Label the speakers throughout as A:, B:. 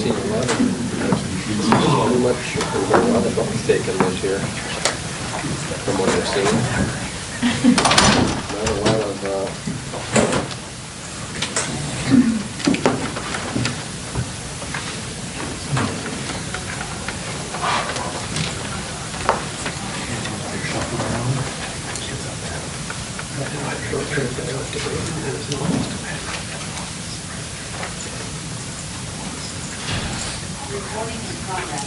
A: seen a lot of, pretty much a lot of dogs taken this year, from what I've seen. Not a lot of,
B: Recording in progress.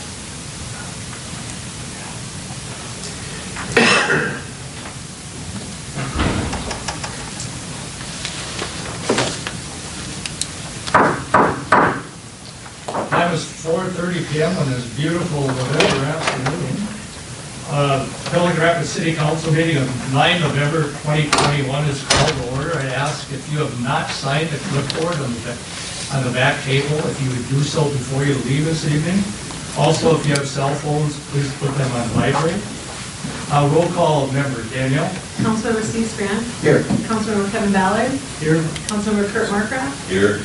C: Time is 4:30 p.m. on this beautiful November afternoon. Pelican Rapids City Council meeting of 9 November 2021 is called to order. I ask if you have not signed the clipboard on the back table, if you would do so before you leave this evening. Also, if you have cell phones, please put them on vibrate. Roll call of members. Danielle?
D: Councilmember Steve Strand.
A: here.
D: Councilmember Kevin Ballard.
C: Here.
D: Councilmember Kurt Markgraf.
E: Here.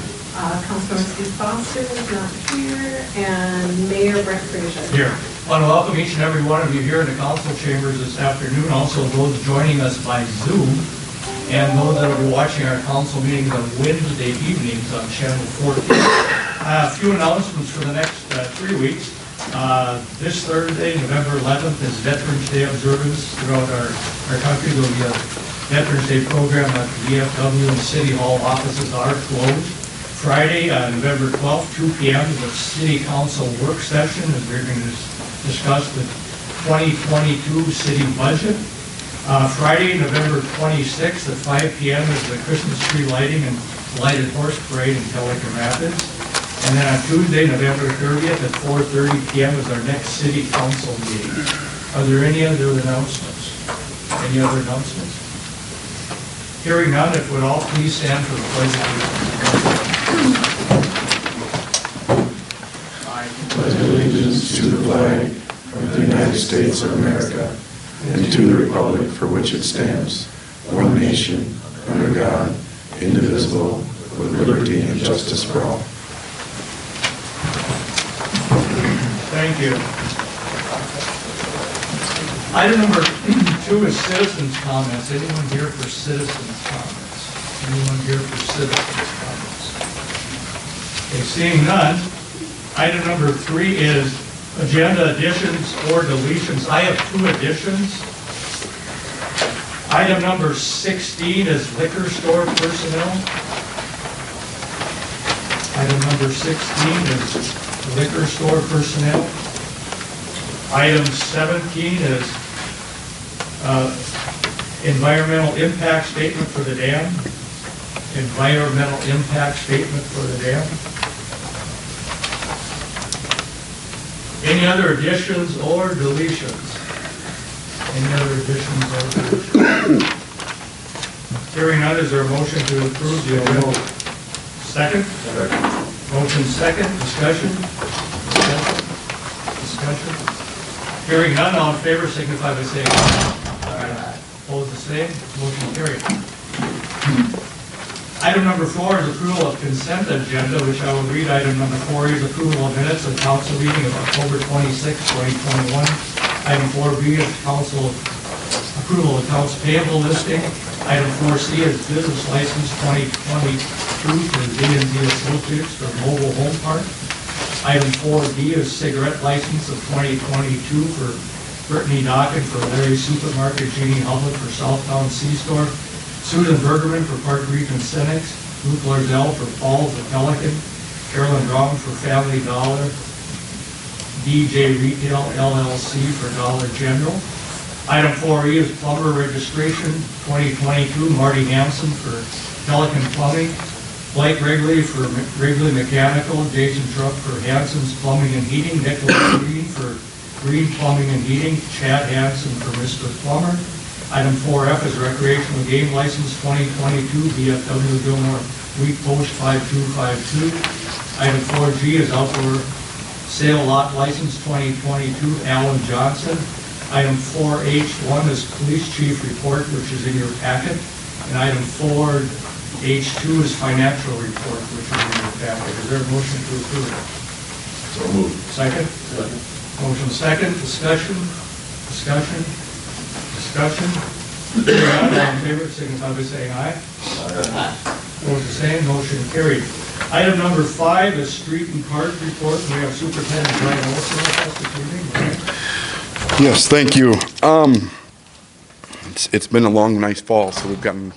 D: Councilmember Steve Foster is not here. And Mayor Brent Frazier.
C: Here. I want to welcome each and every one of you here in the council chambers this afternoon. Also, those joining us by Zoom, and those that will be watching our council meetings on Wednesday evenings on Channel 14. A few announcements for the next 3 weeks. This Thursday, November 11th, is Veterans Day observance throughout our country. There will be a Veterans Day program at the VFW and City Hall offices are closed. Friday, November 12th, 2 p.m. is a City Council work session, and we're going to discuss the 2022 city budget. Friday, November 26th at 5 p.m. is the Christmas tree lighting and lighted horse parade in Pelican Rapids. And then on Tuesday, November 30th at 4:30 p.m. is our next city council meeting. Are there any other announcements? Any other announcements? Hearing none, if would all please stand for the pledge of allegiance.
F: Pledge allegiance to the flag of the United States of America and to the republic for which it stands, one nation, under God, indivisible, with liberty and justice for all.
C: Thank you. Item number 2 is citizens' comments. Anyone here for citizens' comments? Anyone here for citizens' comments? Okay, seeing none. Item number 3 is agenda additions or deletions. I have 2 additions. Item number 16 is liquor store personnel. Item number 16 is liquor store personnel. Item 17 is environmental impact statement for the dam. Environmental impact statement for the dam. Any other additions or deletions? Any other additions or deletions? Hearing none, is there a motion to approve the original? Second? Motion second, discussion? Discussion? Hearing none, all in favor signify by saying aye. Aye. Opposed, the same, motion carried. Item number 4 is approval of consent agenda, which I will read. Item number 4 is approval of minutes of council meeting of October 26, 2021. Item 4B is council approval of accounts payable listing. Item 4C is business license 2022 to Z&Z Associates for mobile home park. Item 4D is cigarette license of 2022 for Brittany Dockin for Larry's Supermarket, Jeannie Hubbard for Southtown C-Store, Susan Bergerman for Park Region Cynics, Luke Larzell for Falls the Pelican, Carolyn Brown for Family Dollar, DJ Retail LLC for Dollar General. Item 4E is plumber registration 2022, Marty Hanson for Pelican Plumbing, Blake Wrigley for Wrigley Mechanical, Jason Truck for Hanson's Plumbing and Heating, Nicholas Green for Green Plumbing and Heating, Chad Hanson for Mr. Plumber. Item 4F is recreational game license 2022, VFW Gilmore Wheat Post 5252. Item 4G is outdoor sale lot license 2022, Alan Johnson. Item 4H1 is police chief report, which is in your packet. And item 4H2 is financial report, which is in your packet. Is there a motion to approve?
A: So moved.
C: Second? Motion second, discussion. Hearing none, all in favor, signify by saying aye. Opposed, the same, motion carried. Item number 5 is street and park report. We have Superintendent Brian Olson with us this evening. Brian?
F: Yes, thank you. It's been a long, nice fall, so we've gotten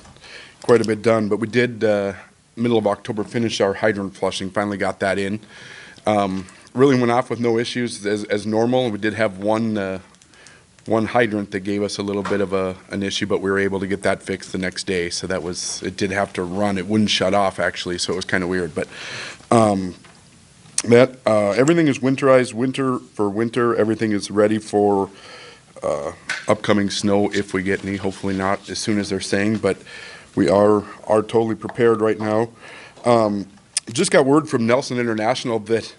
F: quite a bit done, but we did, middle of October, finish our hydrant flushing, finally got that in. Really went off with no issues as normal. We did have one hydrant that gave us a little bit of an issue, but we were able to get that fixed the next day, so it did have to run. It wouldn't shut off, actually, so it was kind of weird, but everything is winterized, winter. Everything is ready for upcoming snow if we get any. Hopefully not as soon as they're saying, but we are totally prepared right now. Just got word from Nelson International that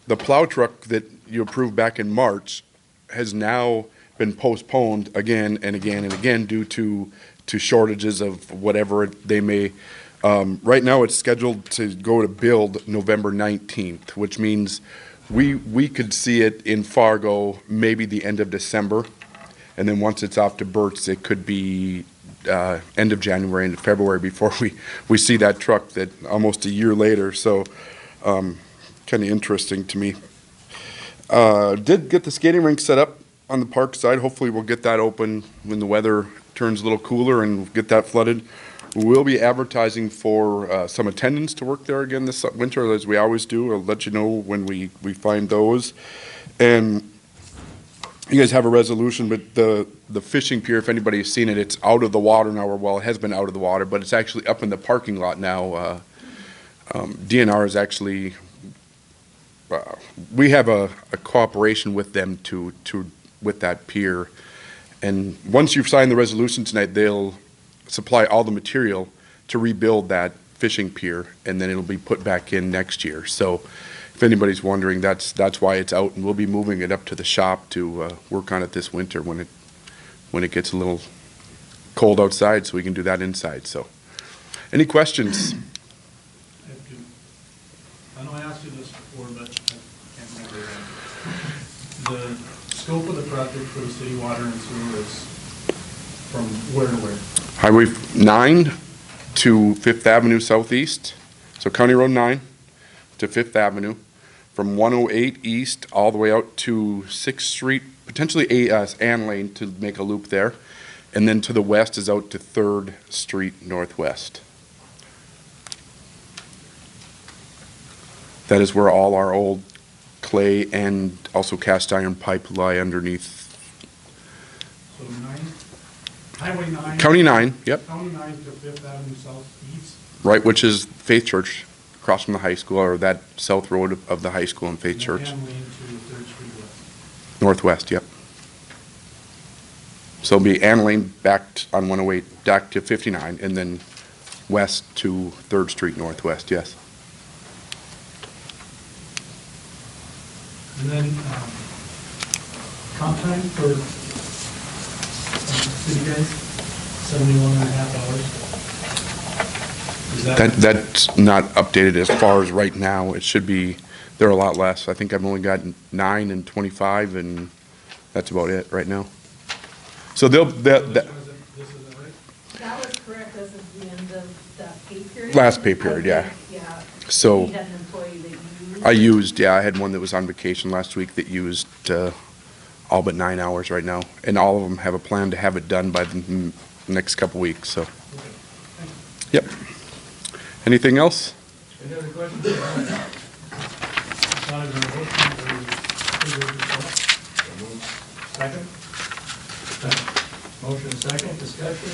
F: the plow truck that you approved back in March has now been postponed again and again and again due to shortages of whatever they may. Right now it's scheduled to go to build November 19th, which means we could see it in Fargo maybe the end of December, and then once it's off to Burt's, it could be end of January into February before we see that truck that almost a year later. So kind of interesting to me. Did get the skating rink set up on the park side. Hopefully we'll get that open when the weather turns a little cooler and get that flooded. We'll be advertising for some attendants to work there again this winter, as we always do. I'll let you know when we find those. And you guys have a resolution, but the fishing pier, if anybody's seen it, it's out of the water now, or well, it has been out of the water, but it's actually up in the parking lot now. DNR is actually, we have a cooperation with them with that pier. And once you've signed the resolution tonight, they'll supply all the material to rebuild that fishing pier, and then it'll be put back in next year. So if anybody's wondering, that's why it's out, and we'll be moving it up to the shop to work on it this winter when it gets a little cold outside, so we can do that inside. So any questions?
E: I know I asked you this before, but I can't remember it. The scope of the project for the city water and sewer is from where to where?
F: Highway 9 to 5th Avenue Southeast, so County Road 9 to 5th Avenue, from 108 East all the way out to 6th Street, potentially Ann Lane to make a loop there, and then to the west is out to 3rd Street Northwest. That is where all our old clay and also cast iron pipe lie underneath.
E: So 9, Highway 9?
F: County 9, yep.
E: County 9 to 5th Avenue Southeast?
F: Right, which is Faith Church, across from the high school, or that south road of the high school and Faith Church.
E: And Lane to 3rd Street West?
F: Northwest, yep. So it'll be Ann Lane back on 108, back to 59, and then west to 3rd Street Northwest, yes.
E: And then comp time for city guys, 71 and a half hours? Is
F: That's not updated as far as right now. It should be, they're a lot less. I think I've only got 9 and 25, and that's about it right now. So they'll,
E: this isn't right?
D: That was correct as of the end of that pay period.
F: Last pay period, yeah.
D: Yeah.
F: So
D: You had an employee that
F: I had one that was on vacation last week that used all but 9 hours right now, and all of them have a plan to have it done by the next couple weeks, so. Yep. Anything else?
C: Any other questions? Not a motion Second? Motion second, discussion.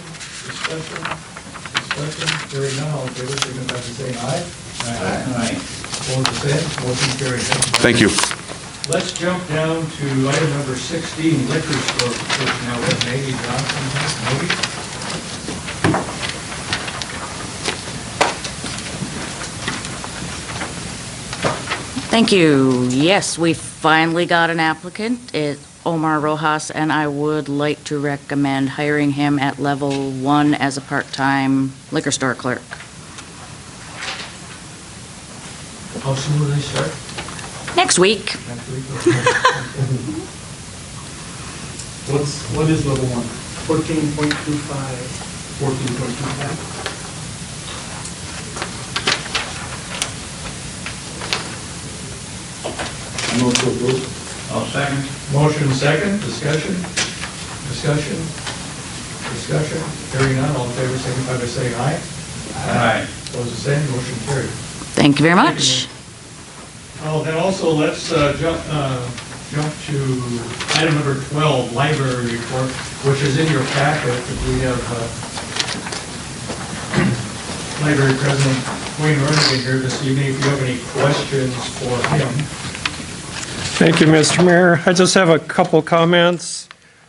C: Hearing none, all in favor, signify by saying aye. Aye. Opposed, the same, motion carried.
F: Thank you.
C: Let's jump down to item number 16, liquor store personnel with Maggie Johnson. Maggie?
G: Thank you. Yes, we finally got an applicant. It's Omar Rojas, and I would like to recommend hiring him at level 1 as a part-time liquor store clerk.
C: How soon will they start?
G: Next week.
C: next week.
E: What is level 1?
H: 14.25.
E: 14.25?
A: Move to approve.
C: I'll second. Motion second, discussion, discussion, discussion. Hearing none, all in favor, signify by saying aye. Aye. Opposed, the same, motion carried.
G: Thank you very much.
C: Oh, then also, let's jump to item number 12, library report, which is in your packet. We have Library President Wayne Roenigan here this evening, if you have any questions for him.
I: Thank you, Mr. Mayor. I just have a couple comments.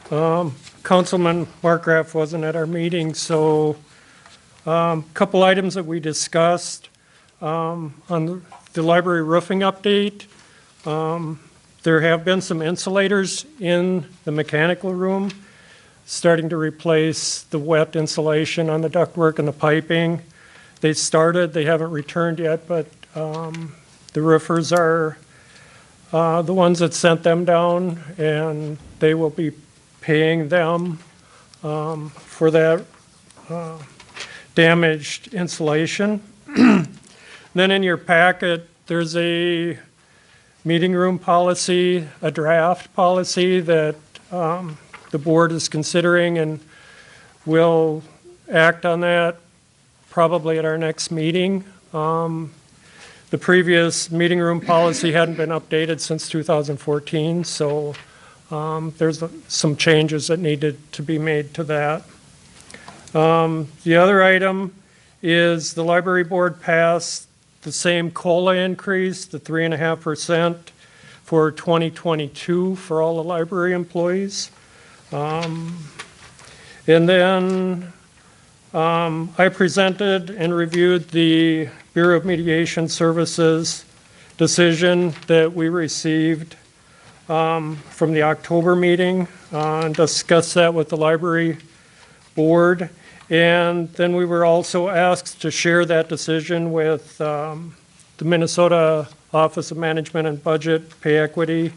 I: Councilman Markgraf wasn't at our meeting, so a couple items that we discussed on the library roofing update. There have been some insulators in the mechanical room, starting to replace the wet insulation on the ductwork and the piping. They started, they haven't returned yet, but the roofers are the ones that sent them down, and they will be paying them for that damaged insulation. Then in your packet, there's a meeting room policy, a draft policy that the board is considering, and will act on that probably at our next meeting. The previous meeting room policy hadn't been updated since 2014, so there's some changes that needed to be made to that. The other item is the library board passed the same COLA increase, the 3.5% for 2022 for all the library employees. And then I presented and reviewed the Bureau of Mediation Services decision that we received from the October meeting, and discussed that with the library board. And then we were also asked to share that decision with the Minnesota Office of Management and Budget Pay Equity.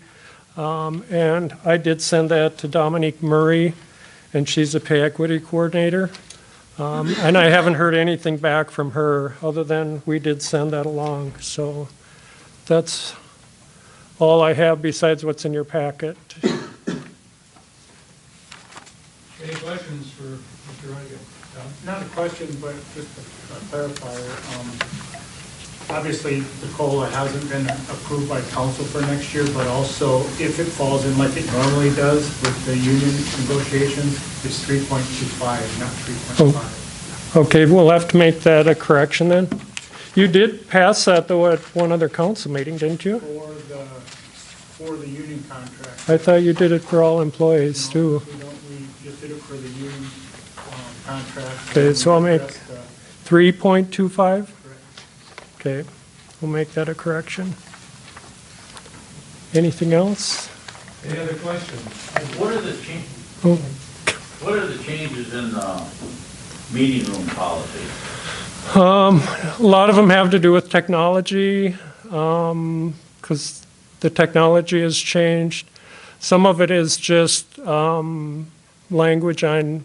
I: And I did send that to Dominique Murray, and she's a pay equity coordinator. And I haven't heard anything back from her, other than we did send that along. So that's all I have besides what's in your packet.
C: Any questions for Mr. Roenigan? Tom?
H: Not a question, but just a clarifier. Obviously, the COLA hasn't been approved by council for next year, but also if it falls in like it normally does with the union negotiations, it's 3.25, not 3.5.
I: Okay, we'll have to make that a correction then. You did pass that though at one other council meeting, didn't you?
H: For the union contract.
I: I thought you did it for all employees too.
H: We don't, we just did it for the union contract.
I: Okay, so I'll make
H: That's the-
I: 3.25?
H: correct.
I: Okay, we'll make that a correction. Anything else?
C: Any other questions?
J: What are the
I: Oh,
J: what are the changes in the meeting room policy?
I: a lot of them have to do with technology, because the technology has changed. Some of it is just language on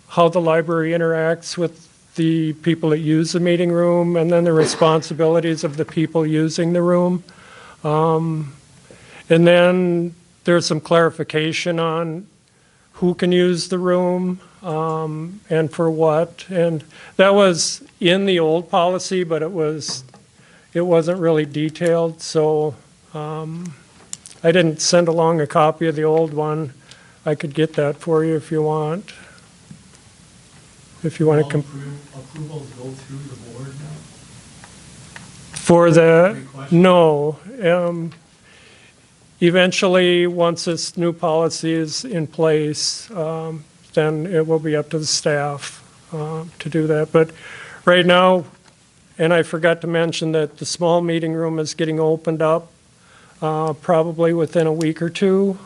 I: how the library interacts with the people that use the meeting room, and then the responsibilities of the people using the room. And then there's some clarification on who can use the room and for what. And that was in the old policy, but it wasn't really detailed. So I didn't send along a copy of the old one. I could get that for you if you want. If you want to.
C: Approvals go through the board now?
I: For the,
C: Request?
I: no. Eventually, once this new policy is in place, then it will be up to the staff to do that. But right now, and I forgot to mention that the small meeting room is getting opened up probably within a week or two.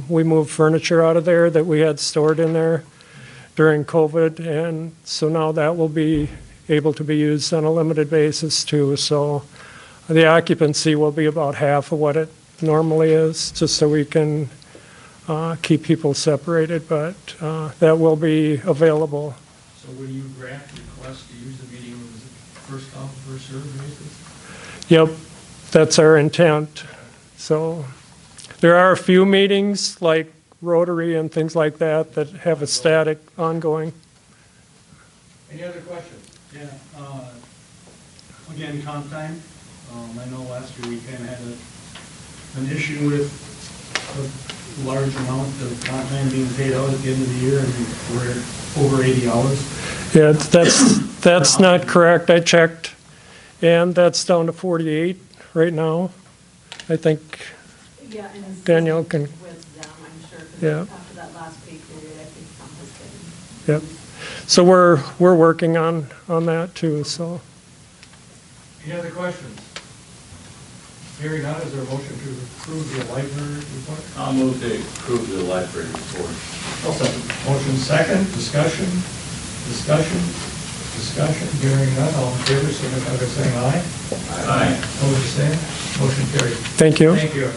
I: We moved furniture out of there that we had stored in there during COVID, and so now that will be able to be used on a limited basis too. So The occupancy will be about half of what it normally is, just so we can keep people separated, but that will be available.
C: So will you grant requests to use the meeting room as a first come, first served basis?
I: Yep, that's our intent. So there are a few meetings like Rotary and things like that that have a static ongoing.
C: Any other questions?
E: Yeah, again, comp time. I know last year we kind of had an issue with a large amount of comp time being paid out at the end of the year, and we're over 80 hours.
I: Yeah, that's not correct. I checked, and that's down to 48 right now. I think
D: Yeah, and it's
I: Danielle can-
D: with them, I'm sure,
I: Yeah.
D: because after that last pay period, I think some has been.
I: Yep. So we're working on that too, so.
C: Any other questions? Hearing none, is there a motion to approve the library report?
J: I'll move to approve the library report.
C: I'll second. Motion second, discussion, hearing none, all in favor, signify by saying aye.
J: Aye.
C: Opposed, the same, motion carried.
I: Thank you.
C: Thank you.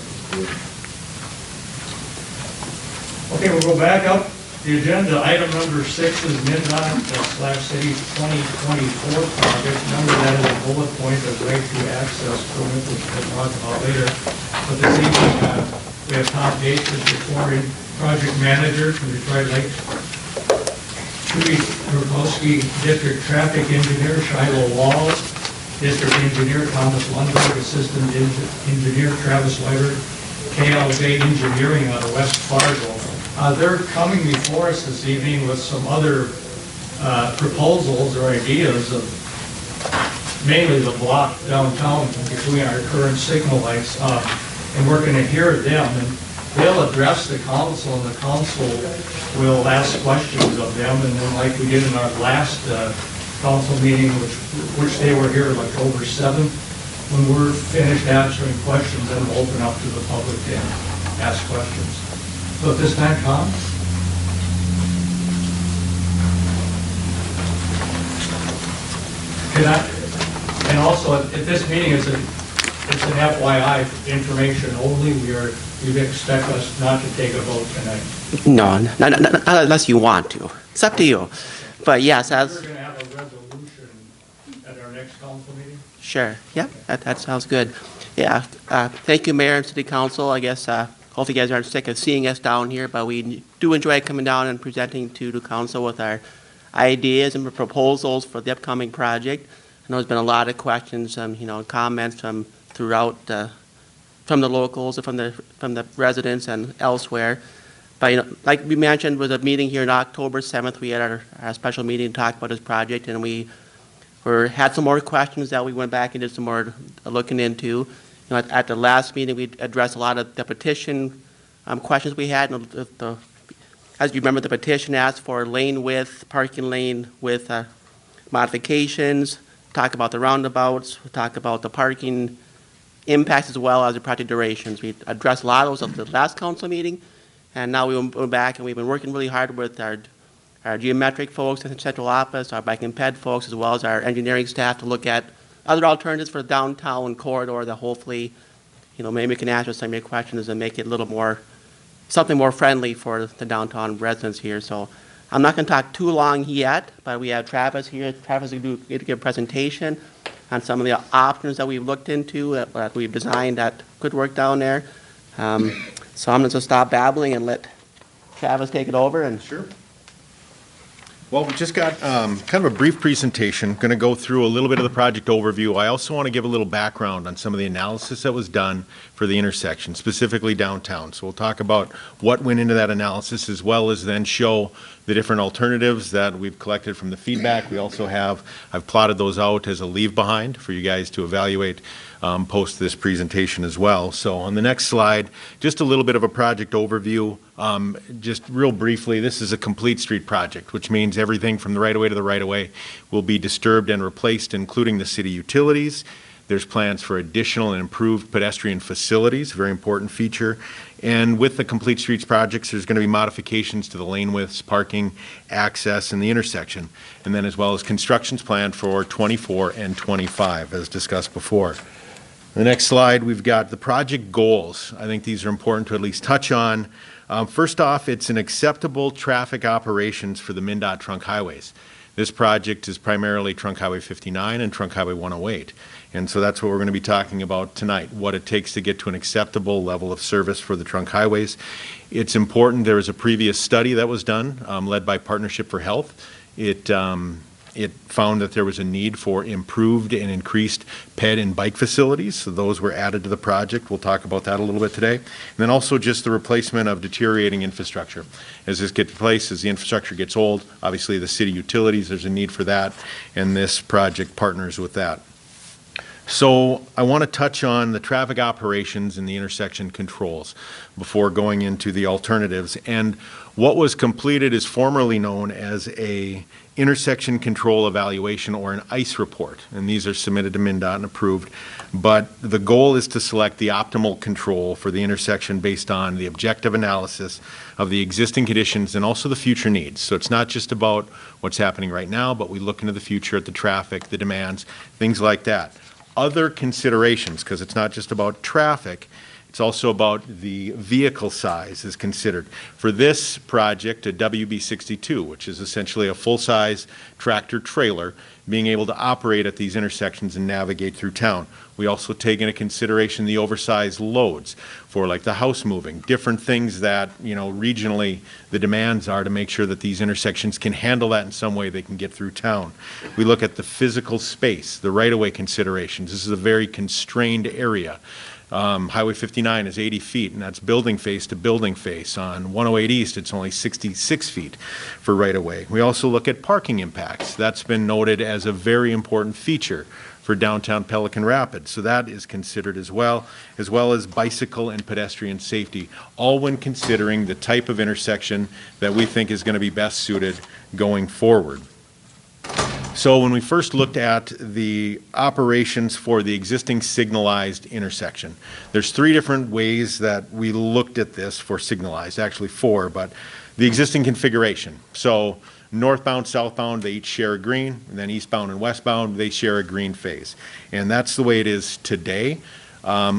C: Okay, we'll go back up the agenda. Item number 6 is MnDOT/City 2024 project. Remember that is a bullet point of right to access permit, which we'll talk about later. But this evening, we have Tom Gates, the project manager from Detroit Lakes, Judy Rukowski, district traffic engineer, Shiloh Walls, district engineer, Thomas Lundberg, assistant engineer, Travis Weber, KLJ Engineering out of West Fargo. They're coming before us this evening with some other proposals or ideas of mainly the block downtown between our current signal lights. And we're going to hear them, and they'll address the council, and the council will ask questions of them. And then like we did in our last council meeting, which they were here like October 7th, when we're finished answering questions, then we'll open up to the public and ask questions. So at this time, Tom? And also at this meeting, it's an FYI information only. You'd expect us not to take a vote tonight.
K: No, not unless you want to. It's up to you. But yes,
C: We're
K: as,
C: going to have a resolution at our next council meeting.
K: sure, yep, that sounds good. Yeah, thank you, Mayor and City Council. I guess, hopefully you guys aren't sick of seeing us down here, but we do enjoy coming down and presenting to the council with our ideas and proposals for the upcoming project. I know there's been a lot of questions, comments throughout, from the locals, from the residents and elsewhere. But, like we mentioned, with a meeting here on October 7th, we had our special meeting to talk about this project, and we had some more questions that we went back and did some more looking into. At the last meeting, we addressed a lot of the petition questions we had. And as you remember, the petition asked for lane width, parking lane with modifications, talk about the roundabouts, talk about the parking impacts as well as the project durations. We addressed a lot of those at the last council meeting, and now we're back, and we've been working really hard with our geometric folks in the central office, our bike and ped folks, as well as our engineering staff to look at other alternatives for the downtown corridor that hopefully, maybe we can answer some of your questions and make it a little more, something more friendly for the downtown residents here. So I'm not going to talk too long yet, but we have Travis here. Travis is going to give a presentation on some of the options that we've looked into, that we've designed that could work down there. So I'm going to stop babbling and let Travis take it over. And
L: Sure. Well, we just got kind of a brief presentation, going to go through a little bit of the project overview. I also want to give a little background on some of the analysis that was done for the intersection, specifically downtown. So we'll talk about what went into that analysis, as well as then show the different alternatives that we've collected from the feedback. We also I've plotted those out as a leave behind for you guys to evaluate post this presentation as well. So on the next slide, just a little bit of a project overview. Just real briefly, this is a complete street project, which means everything from the right-of-way to the right-of-way will be disturbed and replaced, including the city utilities. There's plans for additional and improved pedestrian facilities, very important feature. And with the complete streets projects, there's going to be modifications to the lane widths, parking, access, and the intersection. And then as well as constructions planned for 24 and 25, as discussed before. The next slide, we've got the project goals. I think these are important to at least touch on. First off, it's an acceptable traffic operations for the MnDOT trunk highways. This project is primarily Trunk Highway 59 and Trunk Highway 108. And so that's what we're going to be talking about tonight, what it takes to get to an acceptable level of service for the trunk highways. It's important, there was a previous study that was done, led by Partnership for Health. It found that there was a need for improved and increased ped and bike facilities, so those were added to the project. We'll talk about that a little bit today. And then also just the replacement of deteriorating infrastructure. As this gets replaced, as the infrastructure gets old, obviously the city utilities, there's a need for that, and this project partners with that. So I want to touch on the traffic operations and the intersection controls before going into the alternatives. And what was completed is formerly known as a intersection control evaluation, or an ICE report. And these are submitted to MnDOT and approved. But the goal is to select the optimal control for the intersection based on the objective analysis of the existing conditions and also the future needs. So it's not just about what's happening right now, but we look into the future at the traffic, the demands, things like that. Other considerations, because it's not just about traffic, it's also about the vehicle size is considered. For this project, a WB62, which is essentially a full-size tractor trailer, being able to operate at these intersections and navigate through town. We also take into consideration the oversized loads for like the house moving, different things that, you know, regionally the demands are to make sure that these intersections can handle that in some way they can get through town. We look at the physical space, the right-of-way considerations. This is a very constrained area. Highway 59 is 80 feet, and that's building face to building face. On 108 East, it's only 66 feet for right-of-way. We also look at parking impacts. That's been noted as a very important feature for downtown Pelican Rapids, so that is considered as well as bicycle and pedestrian safety, all when considering the type of intersection that we think is going to be best suited going forward. So when we first looked at the operations for the existing signalized intersection, there's three different ways that we looked at this for signalized, actually four, but the existing configuration. So northbound, southbound, they each share a green, and then eastbound and westbound, they share a green phase. And that's the way it is today.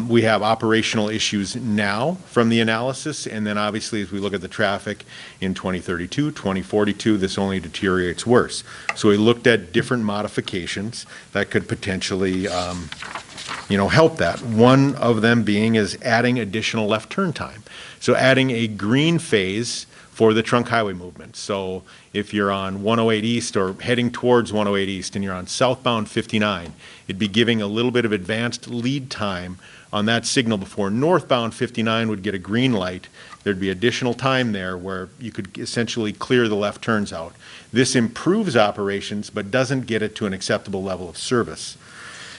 L: We have operational issues now from the analysis, and then obviously as we look at the traffic in 2032, 2042, this only deteriorates worse. So we looked at different modifications that could potentially help that. One of them being is adding additional left turn time. So adding a green phase for the trunk highway movement. So if you're on 108 East or heading towards 108 East and you're on southbound 59, it'd be giving a little bit of advanced lead time on that signal before northbound 59 would get a green light. There'd be additional time there where you could essentially clear the left turns out. This improves operations but doesn't get it to an acceptable level of service.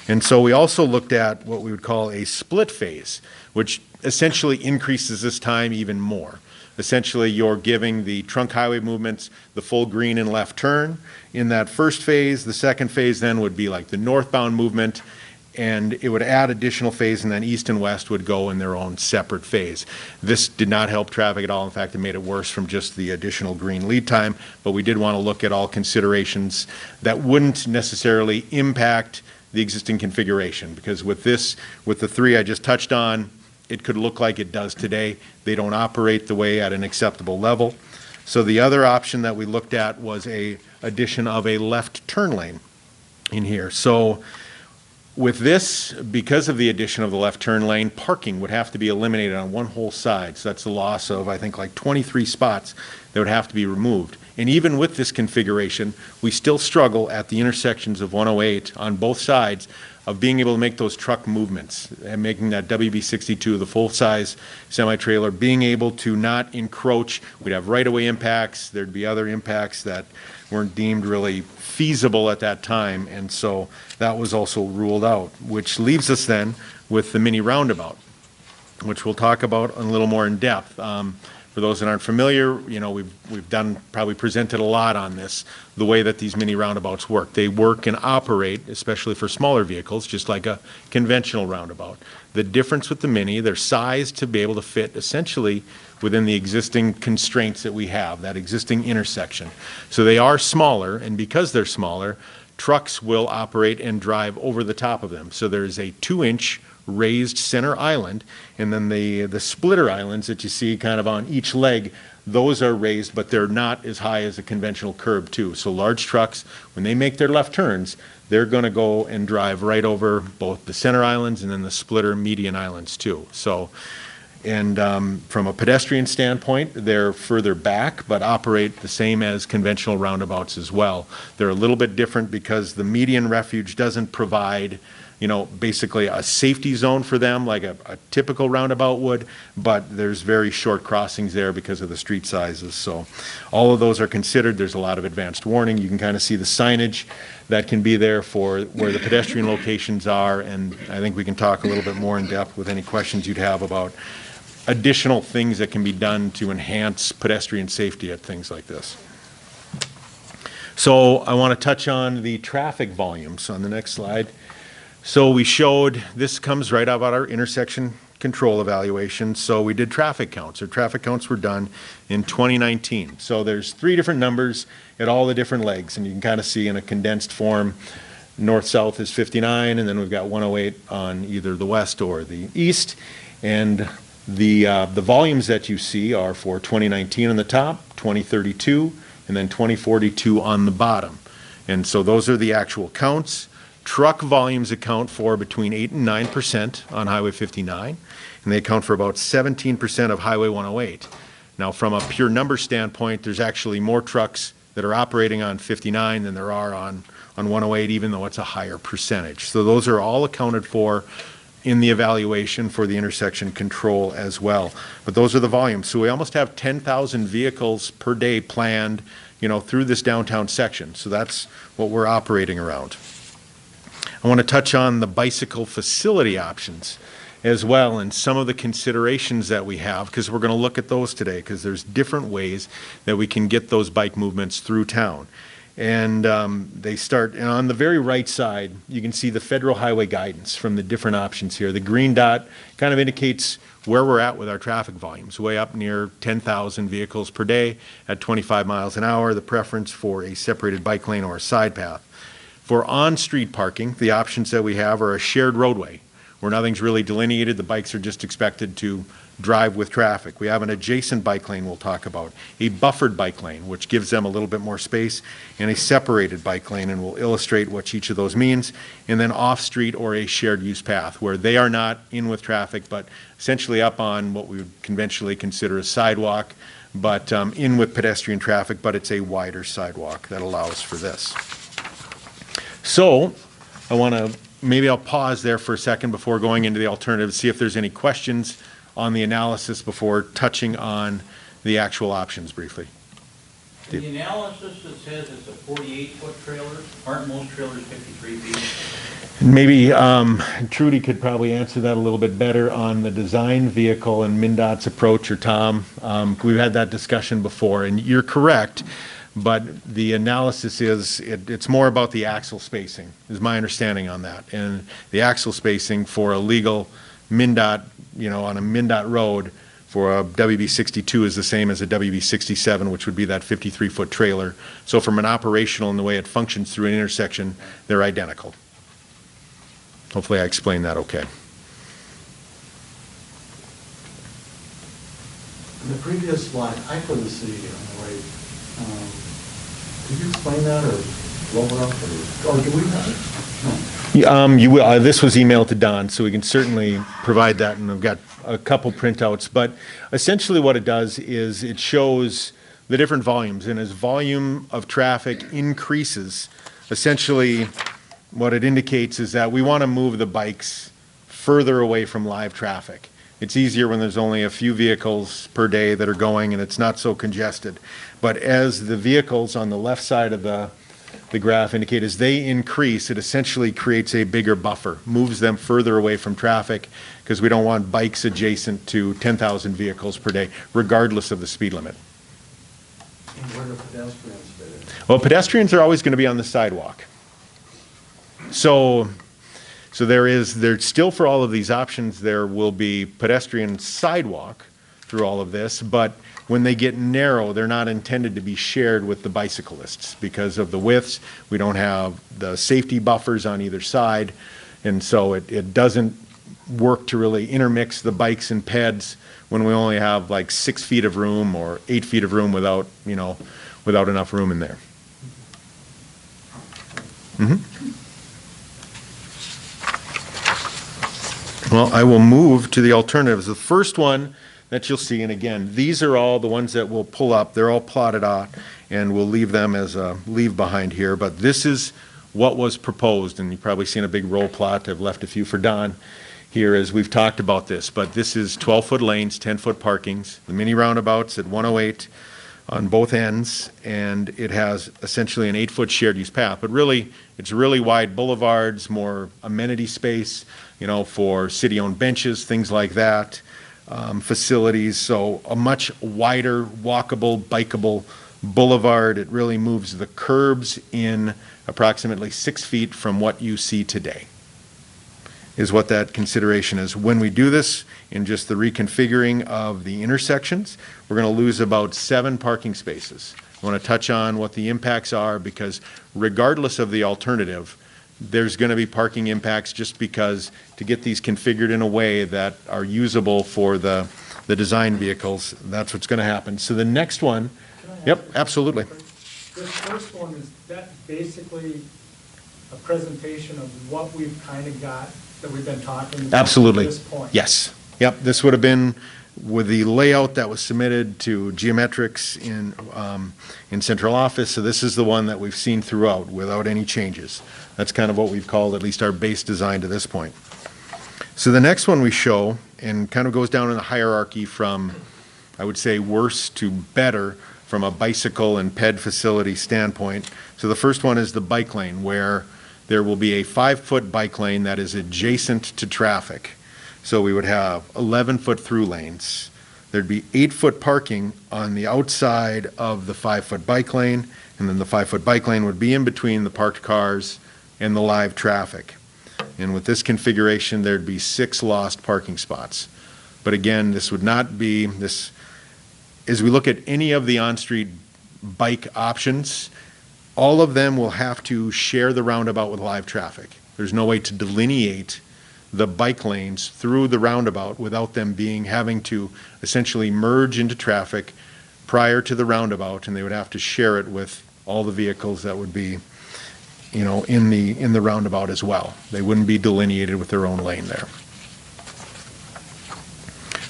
L: And so we also looked at what we would call a split phase, which essentially increases this time even more. Essentially, you're giving the trunk highway movements the full green and left turn in that first phase. The second phase then would be like the northbound movement, and it would add additional phase, and then east and west would go in their own separate phase. This did not help traffic at all. In fact, it made it worse from just the additional green lead time, but we did want to look at all considerations that wouldn't necessarily impact the existing configuration, because with this, with the three I just touched on, it could look like it does today. They don't operate the way at an acceptable level. So the other option that we looked at was a addition of a left turn lane in here. So with this, because of the addition of the left turn lane, parking would have to be eliminated on one whole side. So that's a loss of, I think, like 23 spots that would have to be removed. And even with this configuration, we still struggle at the intersections of 108 on both sides of being able to make those truck movements and making that WB62, the full-size semi-trailer, being able to not encroach. We'd have right-of-way impacts. There'd be other impacts that weren't deemed really feasible at that time, and so that was also ruled out, which leaves us then with the mini roundabout, which we'll talk about a little more in depth. For those that aren't familiar, we've done, probably presented a lot on this, the way that these mini roundabouts work. They work and operate, especially for smaller vehicles, just like a conventional roundabout. The difference with the mini, they're sized to be able to fit essentially within the existing constraints that we have, that existing intersection. So they are smaller, and because they're smaller, trucks will operate and drive over the top of them. So there's a 2-inch raised center island, and then the splitter islands that you see kind of on each leg, those are raised, but they're not as high as a conventional curb too. So large trucks, when they make their left turns, they're going to go and drive right over both the center islands and then the splitter median islands too. So, and from a pedestrian standpoint, they're further back, but operate the same as conventional roundabouts as well. They're a little bit different because the median refuge doesn't provide, basically a safety zone for them like a typical roundabout would, but there's very short crossings there because of the street sizes. So all of those are considered. There's a lot of advanced warning. You can kind of see the signage that can be there for where the pedestrian locations are, and I think we can talk a little bit more in depth with any questions you'd have about additional things that can be done to enhance pedestrian safety at things like this. So I want to touch on the traffic volumes on the next slide. So we showed, this comes right out of our intersection control evaluation. So we did traffic counts. Our traffic counts were done in 2019. So there's 3 different numbers at all the different legs, and you can kind of see in a condensed form, north-south is 59, and then we've got 108 on either the west or the east. And the volumes that you see are for 2019 on the top, 2032, and then 2042 on the bottom. And so those are the actual counts. Truck volumes account for between 8 and 9% on Highway 59, and they account for about 17% of Highway 108. Now, from a pure number standpoint, there's actually more trucks that are operating on 59 than there are on 108, even though it's a higher percentage. So those are all accounted for in the evaluation for the intersection control as well. But those are the volumes. So we almost have 10,000 vehicles per day planned, through this downtown section. So that's what we're operating around. I want to touch on the bicycle facility options as well and some of the considerations that we have, because we're going to look at those today, because there's different ways that we can get those bike movements through town. And they start, and on the very right side, you can see the federal highway guidance from the different options here. The green dot kind of indicates where we're at with our traffic volumes, way up near 10,000 vehicles per day at 25 miles an hour, the preference for a separated bike lane or a side path. For on-street parking, the options that we have are a shared roadway, where nothing's really delineated. The bikes are just expected to drive with traffic. We have an adjacent bike lane we'll talk about, a buffered bike lane, which gives them a little bit more space, and a separated bike lane, and we'll illustrate what each of those means, and then off-street or a shared use path, where they are not in with traffic, but essentially up on what we would conventionally consider a sidewalk, but in with pedestrian traffic, but it's a wider sidewalk that allows for this. So maybe I'll pause there for a second before going into the alternatives, see if there's any questions on the analysis before touching on the actual options briefly.
J: In the analysis, it says it's a 48-foot trailer. Aren't most trailers 53 feet?
L: Maybe Trudy could probably answer that a little bit better on the design vehicle and MnDOT's approach, or Tom. We've had that discussion before, and you're correct. But the analysis is, it's more about the axle spacing, is my understanding on that. And the axle spacing for a legal MnDOT, on a MnDOT road for a WB62 is the same as a WB67, which would be that 53-foot trailer. So from an operational and the way it functions through an intersection, they're identical. Hopefully I explained that okay.
F: In the previous slide, I couldn't see on the right. Could you explain that, or blow it up, or do we have it? No.
L: You will. This was emailed to Don, so we can certainly provide that, and I've got a couple printouts. But essentially what it does is it shows the different volumes, and as volume of traffic increases, essentially what it indicates is that we want to move the bikes further away from live traffic. It's easier when there's only a few vehicles per day that are going and it's not so congested. But as the vehicles on the left side of the graph indicate, as they increase, it essentially creates a bigger buffer, moves them further away from traffic, because we don't want bikes adjacent to 10,000 vehicles per day, regardless of the speed limit.
F: And where do pedestrians fit in?
L: Well, pedestrians are always going to be on the sidewalk. So there's still, for all of these options, there will be pedestrian sidewalk through all of this, but when they get narrow, they're not intended to be shared with the bicyclists because of the widths. We don't have the safety buffers on either side, and so it doesn't work to really intermix the bikes and peds when we only have like 6 feet of room or 8 feet of room without, without enough room in there. Well, I will move to the alternatives. The first one that you'll see, and again, these are all the ones that we'll pull up. They're all plotted out, and we'll leave them as a leave behind here. But this is what was proposed, and you've probably seen a big roll plot. I've left a few for Don here as we've talked about this. But this is 12-foot lanes, 10-foot parkings, the mini roundabouts at 108 on both ends, and it has essentially an 8-foot shared use path. But really, it's really wide boulevards, more amenity space, for city-owned benches, things like that, facilities. So a much wider, walkable, bikeable boulevard. It really moves the curbs in approximately 6 feet from what you see today, is what that consideration is. When we do this in just the reconfiguring of the intersections, we're going to lose about 7 parking spaces. I want to touch on what the impacts are, because regardless of the alternative, there's going to be parking impacts, just because to get these configured in a way that are usable for the design vehicles, that's what's going to happen. So the next one, yep, absolutely.
H: This first one, is that basically a presentation of what we've kind of got that we've been talking about
L: Absolutely.
H: at this point?
L: Yes. Yep. This would have been with the layout that was submitted to Geometrics in central office. So this is the one that we've seen throughout without any changes. That's kind of what we've called at least our base design to this point. So the next one we show, and kind of goes down in the hierarchy from, I would say, worse to better from a bicycle and ped facility standpoint. So the first one is the bike lane, where there will be a 5-foot bike lane that is adjacent to traffic. So we would have 11-foot through lanes. There'd be 8-foot parking on the outside of the 5-foot bike lane, and then the 5-foot bike lane would be in between the parked cars and the live traffic. And with this configuration, there'd be 6 lost parking spots. But again, this would not be this, as we look at any of the on-street bike options, all of them will have to share the roundabout with live traffic. There's no way to delineate the bike lanes through the roundabout without them having to essentially merge into traffic prior to the roundabout, and they would have to share it with all the vehicles that would be, in the roundabout as well. They wouldn't be delineated with their own lane there.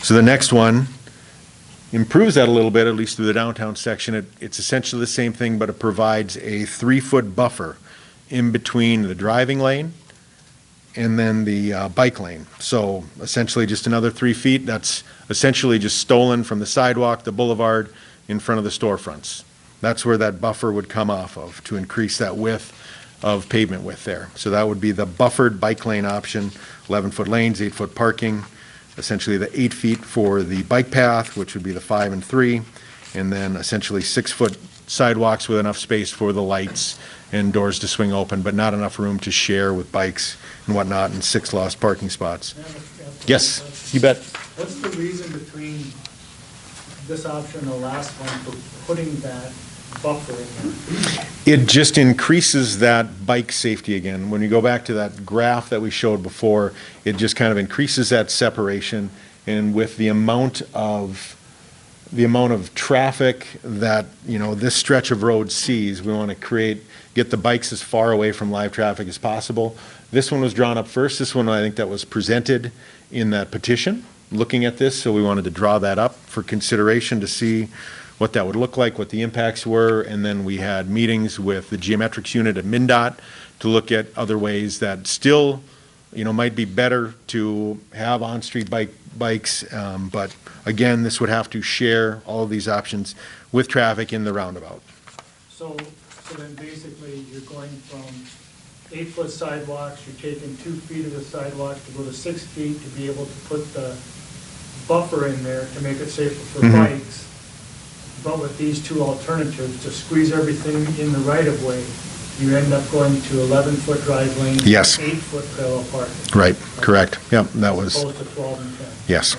L: So the next one improves that a little bit, at least through the downtown section. It's essentially the same thing, but it provides a 3-foot buffer in between the driving lane and then the bike lane. So essentially just another 3 feet. That's essentially just stolen from the sidewalk, the boulevard, in front of the storefronts. That's where that buffer would come off of to increase that width of pavement width there. So that would be the buffered bike lane option, 11-foot lanes, 8-foot parking, essentially the 8 feet for the bike path, which would be the 5 and 3, and then essentially 6-foot sidewalks with enough space for the lights and doors to swing open, but not enough room to share with bikes and whatnot, and 6 lost parking spots. Yes, you bet.
H: What's the reason between this option and the last one for putting that buffer in there?
L: It just increases that bike safety again. When you go back to that graph that we showed before, it just kind of increases that separation, and with the amount of traffic that this stretch of road sees, we want to get the bikes as far away from live traffic as possible. This one was drawn up first. This one, I think, that was presented in that petition looking at this, so we wanted to draw that up for consideration to see what that would look like, what the impacts were, and then we had meetings with the geometrics unit at MnDOT to look at other ways that still, might be better to have on-street bikes, but again, this would have to share all of these options with traffic in the roundabout.
H: So then basically you're going from 8-foot sidewalks, you're taking 2 feet of the sidewalk to go to 6 feet to be able to put the buffer in there to make it safer for bikes. But with these 2 alternatives, to squeeze everything in the right-of-way, you end up going to 11-foot drive lanes.
L: Yes.
H: 8-foot parallel parking.
L: Right, correct. Yep, that was.
H: As opposed to 12 and 10.
L: Yes.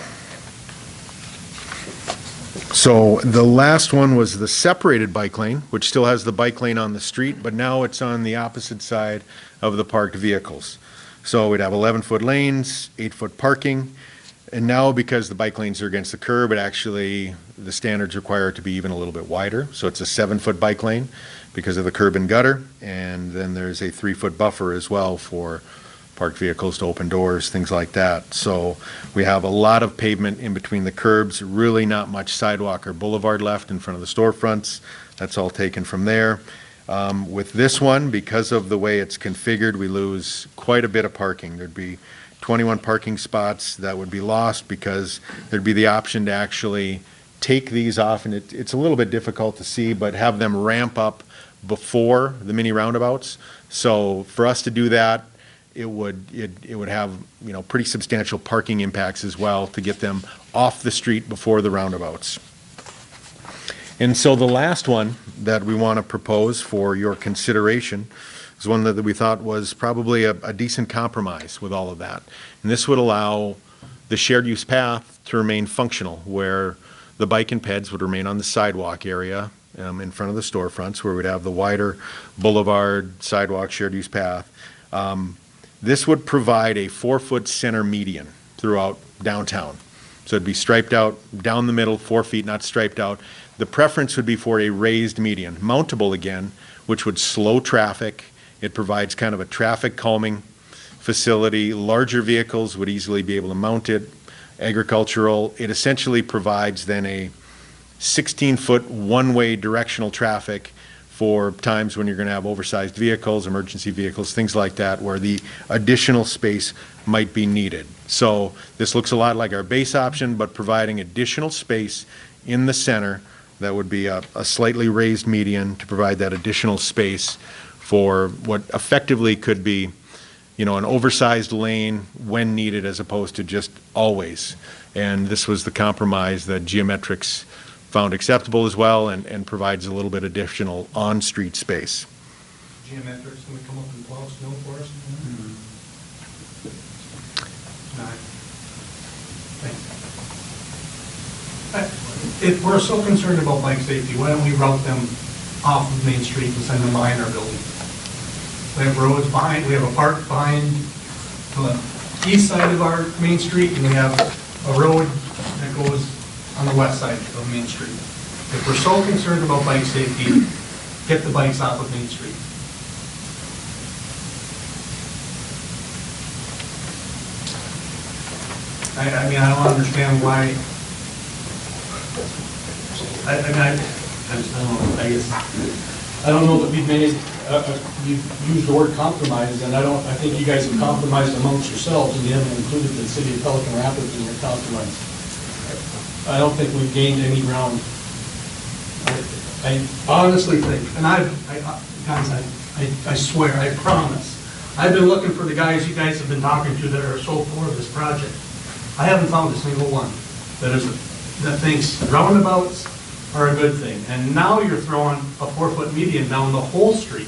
L: So the last one was the separated bike lane, which still has the bike lane on the street, but now it's on the opposite side of the parked vehicles. So we'd have 11-foot lanes, 8-foot parking. And now, because the bike lanes are against the curb, the standards require it to be even a little bit wider. So it's a 7-foot bike lane because of the curb and gutter. And then there's a 3-foot buffer as well for parked vehicles to open doors, things like that. So we have a lot of pavement in between the curbs, really not much sidewalk or boulevard left in front of the storefronts. That's all taken from there. With this one, because of the way it's configured, we lose quite a bit of parking. There'd be 21 parking spots that would be lost because there'd be the option to actually take these off, and it's a little bit difficult to see, but have them ramp up before the mini roundabouts. So for us to do that, it would have, pretty substantial parking impacts as well to get them off the street before the roundabouts. And so the last one that we want to propose for your consideration is one that we thought was probably a decent compromise with all of that. And this would allow the shared use path to remain functional, where the bike and peds would remain on the sidewalk area in front of the storefronts, where we'd have the wider boulevard, sidewalk, shared use path. This would provide a 4-foot center median throughout downtown. So it'd be striped out down the middle, 4 feet, not striped out. The preference would be for a raised median, mountable again, which would slow traffic. It provides kind of a traffic calming facility. Larger vehicles would easily be able to mount it. Agricultural, it essentially provides then a 16-foot one-way directional traffic for times when you're going to have oversized vehicles, emergency vehicles, things like that, where the additional space might be needed. So this looks a lot like our base option, but providing additional space in the center. That would be a slightly raised median to provide that additional space for what effectively could be, an oversized lane when needed as opposed to just always. And this was the compromise that Geometrics found acceptable as well, and provides a little bit additional on-street space.
E: Geometrics going to come up and plow snow for us? If we're so concerned about bike safety, why don't we route them off of Main Street and send them behind our building? We have roads behind, we have a park behind the east side of our Main Street, and we have a road that goes on the west side of Main Street. If we're so concerned about bike safety, get the bikes off of Main Street. I mean, I don't understand why. I don't know, I guess, I don't know that we've made, you've used the word compromise, and I think you guys have compromised amongst yourselves, and you haven't included the city of Pelican Rapids in your compromise. I don't think we've gained any ground. I honestly think, and guys, I swear, I promise, I've been looking for the guys you guys have been talking to that are so for this project. I haven't found a single one that thinks roundabouts are a good thing. And now you're throwing a 4-foot median down the whole street.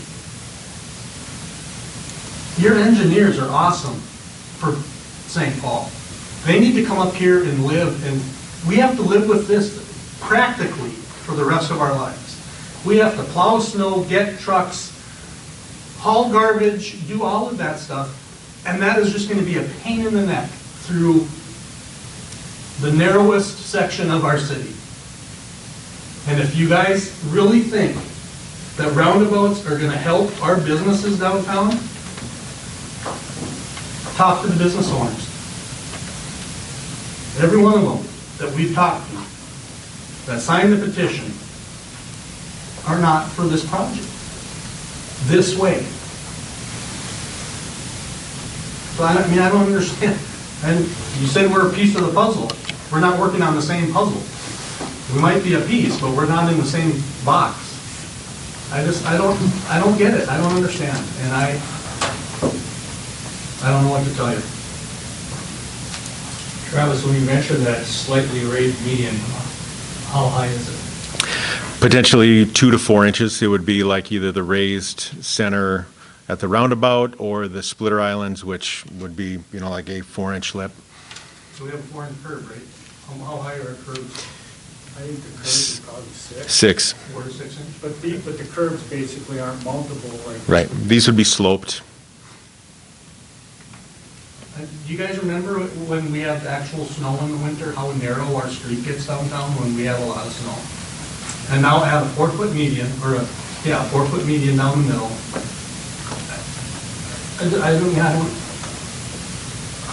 E: Your engineers are awesome for St. Paul. They need to come up here and live, and we have to live with this practically for the rest of our lives. We have to plow snow, get trucks, haul garbage, do all of that stuff, and that is just going to be a pain in the neck through the narrowest section of our city. And if you guys really think that roundabouts are going to help our businesses downtown, talk to the business owners. Every one of them that we've talked to that signed the petition are not for this project this way. So I don't understand. And you said we're a piece of the puzzle. We're not working on the same puzzle. We might be a piece, but we're not in the same box. I don't get it. I don't understand. And I don't know what to tell you.
C: Travis, when you mentioned that slightly raised median, how high is it?
L: Potentially 2 to 4 inches. It would be like either the raised center at the roundabout or the splitter islands, which would be, like a 4-inch lip.
E: So we have a 4-inch curb, right? How high are our curbs?
H: I think the curbs is probably 6.
L: 6.
E: 4 to 6 inches?
H: But the curbs basically aren't mountable like.
L: Right. These would be sloped.
E: Do you guys remember when we have actual snow in the winter, how narrow our street gets downtown when we have a lot of snow? And now have a 4-foot median, or a, yeah, 4-foot median down the middle. I don't,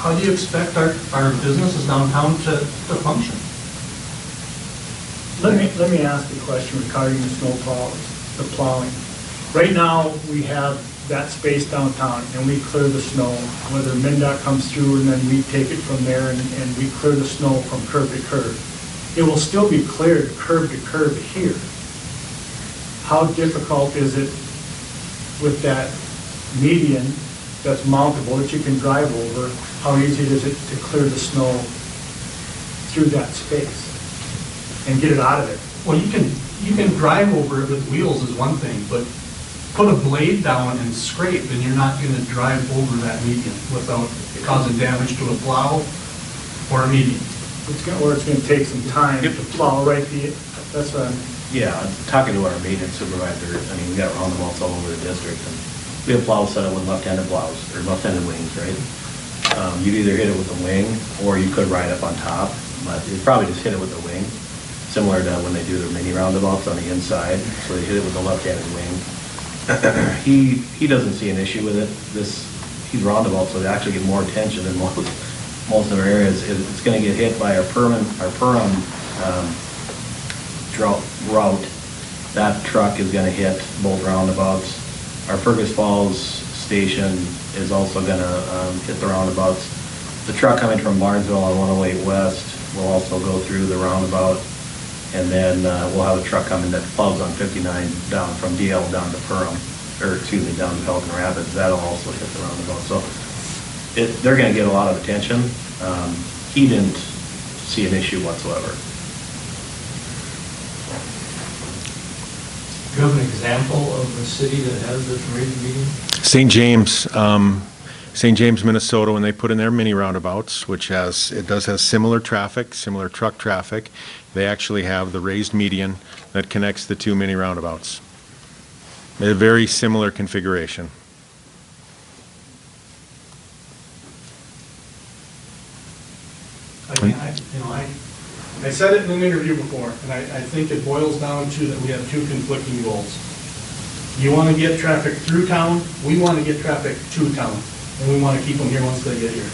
E: how do you expect our businesses downtown to function?
H: Let me ask a question regarding the snow plows, the plowing. Right now, we have that space downtown, and we clear the snow, whether MnDOT comes through, and then we take it from there, and we clear the snow from curb to curb. It will still be cleared curb to curb here. How difficult is it with that median that's mountable that you can drive over? How easy is it to clear the snow through that space and get it out of there?
E: Well, you can drive over it with wheels is one thing, but put a blade down and scrape, and you're not going to drive over that median without causing damage to a plow or a median.
H: It's going to take some time to plow right that's what I'm...
M: Yeah, talking to our maintenance supervisor, I mean, we got roundabouts all over the district, and we have plows set up with left-handed plows, or left-handed wings, right? You'd either hit it with a wing, or you could ride up on top, but you'd probably just hit it with a wing, similar to when they do their mini roundabouts on the inside, so they hit it with a left-handed wing. He doesn't see an issue with it. These roundabouts will actually get more attention than most of our areas. It's going to get hit by our Perham route. That truck is going to hit both roundabouts. Our Fergus Falls station is also going to hit the roundabouts. The truck coming from Barnesville on 108 West will also go through the roundabout. And then we'll have a truck coming that plows on 59 down from DL down to Perham, or excuse me, down to Pelican Rapids. That'll also hit the roundabout. So they're going to get a lot of attention. He didn't see an issue whatsoever.
C: Do you have an example of a city that has this rated median?
L: St. James, Minnesota, when they put in their mini roundabouts, which does have similar traffic, similar truck traffic, they actually have the raised median that connects the two mini roundabouts. A very similar configuration.
E: I said it in an interview before, and I think it boils down to that we have two conflicting goals. You want to get traffic through town, we want to get traffic to town, and we want to keep them here once they get here.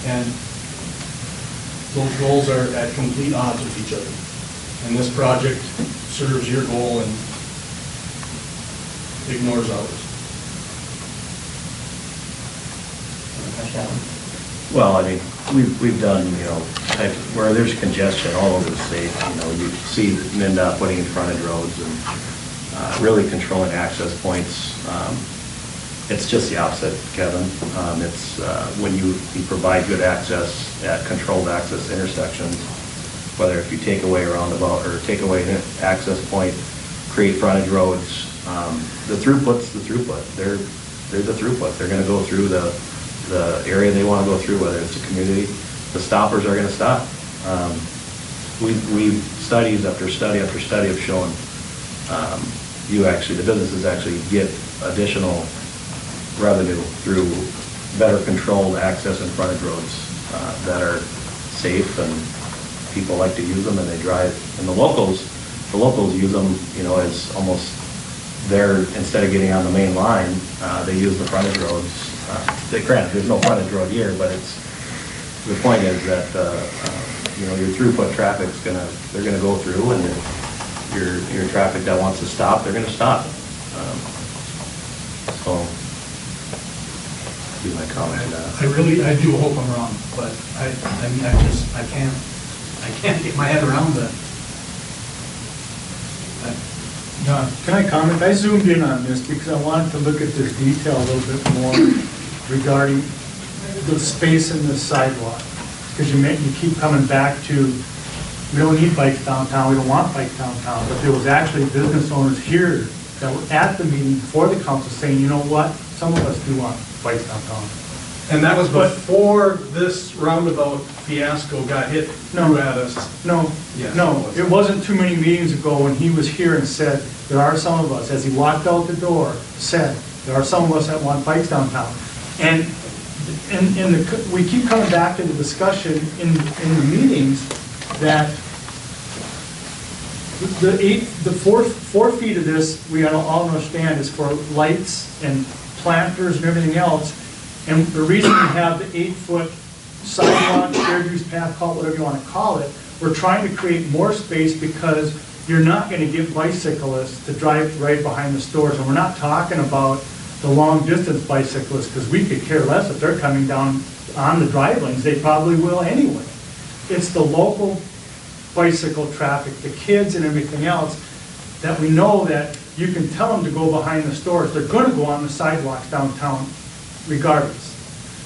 E: And those goals are at complete odds with each other. And this project serves your goal and ignores ours.
M: Well, I mean, we've done, where there's congestion all over the state, you see MnDOT putting in frontage roads and really controlling access points. It's just the opposite, Kevin. It's when you provide good access at controlled access intersections, whether if you take away a roundabout or take away an access point, create frontage roads, the throughput's the throughput. They're the throughput. They're going to go through the area they want to go through, whether it's a community. The stoppers are going to stop. We've studies after study after study have shown the businesses actually get additional revenue through better controlled access and frontage roads that are safe, and people like to use them and they drive. And the locals use them, as almost instead of getting on the main line, they use the frontage roads. Granted, there's no frontage road here, but the point is that your throughput traffic's they're gonna go through, and your traffic that wants to stop, they're gonna stop. So, be my comment on that.
E: I do hope I'm wrong, but I can't get my head around that.
H: Can I comment? I zoomed in on this because I wanted to look at this detail a little bit more regarding the space in the sidewalk. Because you keep coming back to, we don't need bikes downtown, we don't want bikes downtown, but there was actually business owners here that were at the meeting before the council saying, you know what, some of us do want bikes downtown.
E: And that was before this roundabout fiasco got hit through at us.
H: No, it wasn't too many meetings ago when he was here and said, there are some of us, as he walked out the door, said, there are some of us that want bikes downtown. And we keep coming back to the discussion in the meetings that the 4 feet of this, we all understand, is for lights and planters and everything else. And the reason we have the 8-foot sidewalk, shared use path, call it whatever you want to call it, we're trying to create more space because you're not going to get bicyclists to drive right behind the stores. And we're not talking about the long distance bicyclists, because we could care less if they're coming down on the drive lanes. They probably will anyway. It's the local bicycle traffic, the kids and everything else, that we know that you can tell them to go behind the stores. They're going to go on the sidewalks downtown regardless.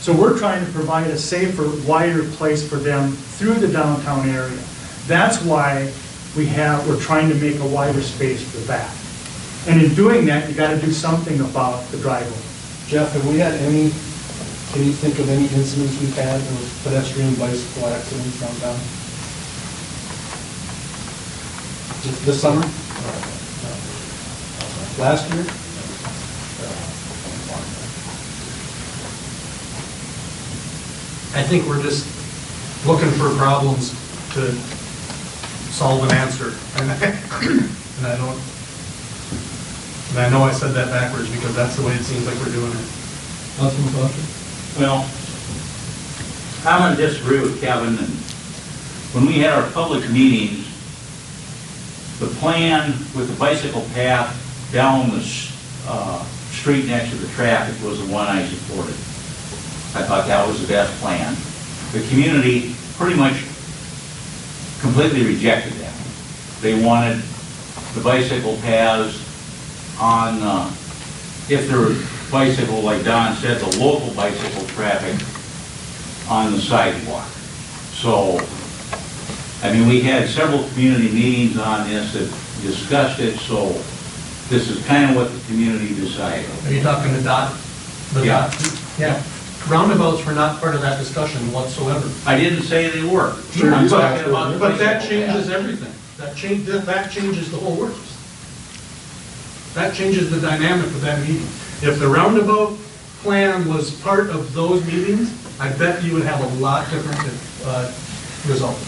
H: So we're trying to provide a safer, wider place for them through the downtown area. That's why we're trying to make a wider space for that. And in doing that, you got to do something about the driveway.
A: Jeff, have we had any, can you think of any incidents we've had of pedestrian bicycle accidents downtown? Just this summer? Last year?
N: I think we're just looking for problems to solve an answer. And I know I said that backwards because that's the way it seems like we're doing it.
A: Councilman Foster?
J: Well, I'm going to disagree with Kevin. And when we had our public meetings, the plan with the bicycle path down the street next to the traffic was the one I supported. I thought that was the best plan. The community pretty much completely rejected that. They wanted the bicycle paths on, if there were bicycle, like Don said, the local bicycle traffic on the sidewalk. So, I mean, we had several community meetings on this that discussed it, so this is kind of what the community decided.
N: Are you talking to Dot?
J: Yeah.
N: Yeah. Roundabouts were not part of that discussion whatsoever.
J: I didn't say they were.
N: Sure,
J: I'm talking about the
N: but that
J: bicycle
N: changes
J: path.
N: everything. That changes the whole works. That changes the dynamic of that meeting. If the roundabout plan was part of those meetings, I bet you would have a lot different results.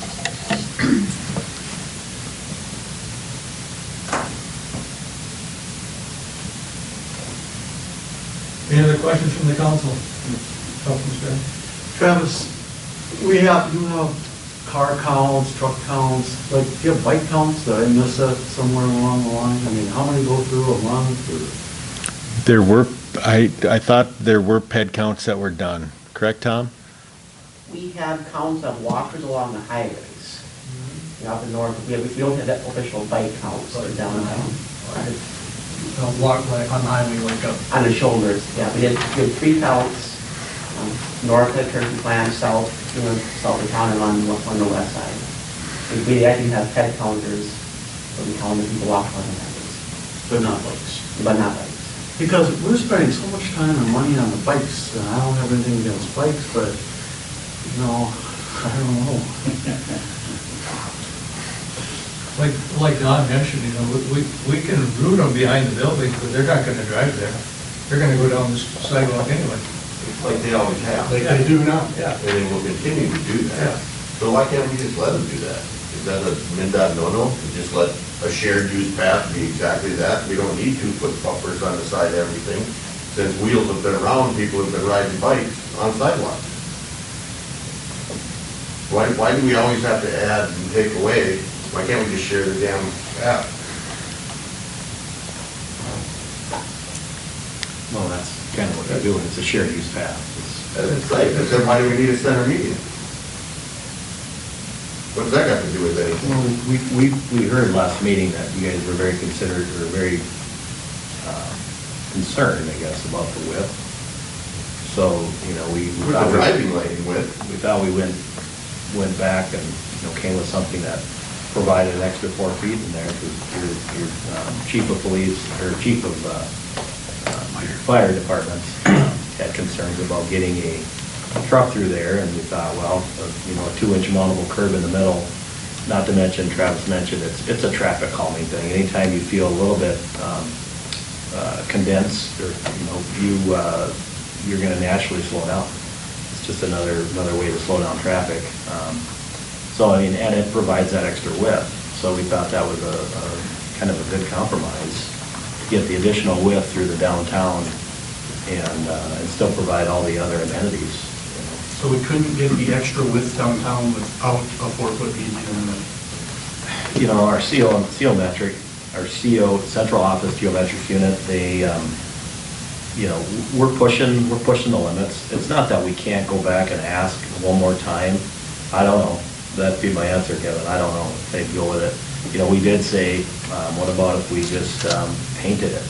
C: Any other questions from the council?
O: Travis, you have car counts, truck counts, like, do you have bike counts? Did I miss that somewhere along the line? I mean, how many go through a month or?
L: There were, I thought there were ped counts that were done, correct, Tom?
K: We have counts of walkers along the highways. Up in north, we don't have that official bike counts for downtown.
N: Walk like on the highway, like up.
K: On the shoulders, yeah. We had 3 counts, north at Turkey Plant, south of town, and on the west side. We actually have ped counters, so we count the people walk on the highways.
O: But not bikes.
K: But not bikes.
O: Because we're spending so much time and money on the bikes, and I don't have anything against bikes, but, I don't know.
C: Like Don mentioned, we can route them behind the buildings, but they're not gonna drive there. They're gonna go down the sidewalk anyway.
P: Like they always have.
C: Like they do now, yeah.
P: And they will continue to do that. So why can't we just let them do that? Is that a MnDOT no-no? To just let a shared use path be exactly that? We don't need 2-foot buffers on the side of everything. Since wheels have been around, people have been riding bikes on sidewalks. Why do we always have to add and take away? Why can't we just share the damn path?
M: Well, that's kind of what they're doing, it's a shared use path.
P: That's right, but then why do we need a center median? What's that got to do with anything?
M: Well, we heard last meeting that you guys were very considerate, or very concerned, I guess, about the width. So, we
P: With the driving lane width.
M: We thought we went back and, came with something that provided an extra 4 feet in there, because your chief of police, or chief of fire departments had concerns about getting a truck through there, and we thought, well, a 2-inch mountable curb in the middle, not to mention, Travis mentioned, it's a traffic calming thing. Anytime you feel a little bit condensed, or, you're gonna naturally slow down. just another way to slow down traffic. So, I mean, and it provides that extra width. So we thought that was a kind of a good compromise to get the additional width through the downtown and still provide all the other amenities.
E: So we couldn't get the extra width downtown without a 4-foot median?
M: You know, our CO metric, our CO, central office geometric unit, they, you know, we're pushing the limits. It's not that we can't go back and ask one more time. I don't know. That'd be my answer, Kevin. I don't know if they'd go with it. You know, we did say, what about if we just painted it,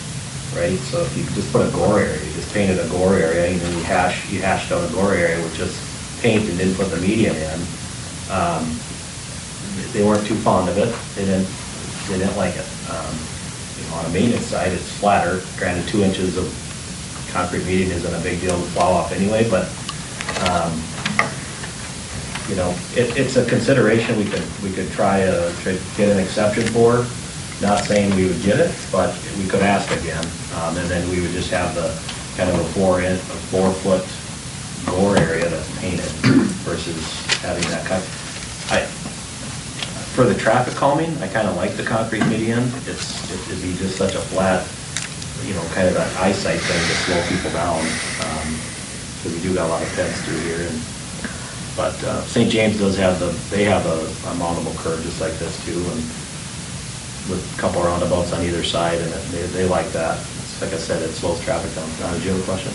M: right? So if you just put a gore area, you just painted a gore area, and then you hashed out a gore area with just paint and didn't put the median in. They weren't too fond of it. They didn't like it. You know, on a maintenance side, it's flatter. Granted, 2 inches of concrete median isn't a big deal to plow off anyway, but you know, it's a consideration we could try to get an exception for. Not saying we would get it, but we could ask again, and then we would just have the kind of a 4-foot gore area that's painted versus having that kind. For the traffic calming, I kind of like the concrete median. It'd be just such a flat, you know, kind of an eyesight thing to slow people down. Because we do got a lot of pets through here. But St. James does have they have a mountable curve just like this too, and with a couple of roundabouts on either side, and they like that. It's, like I said, it slows traffic down. Did you have a question?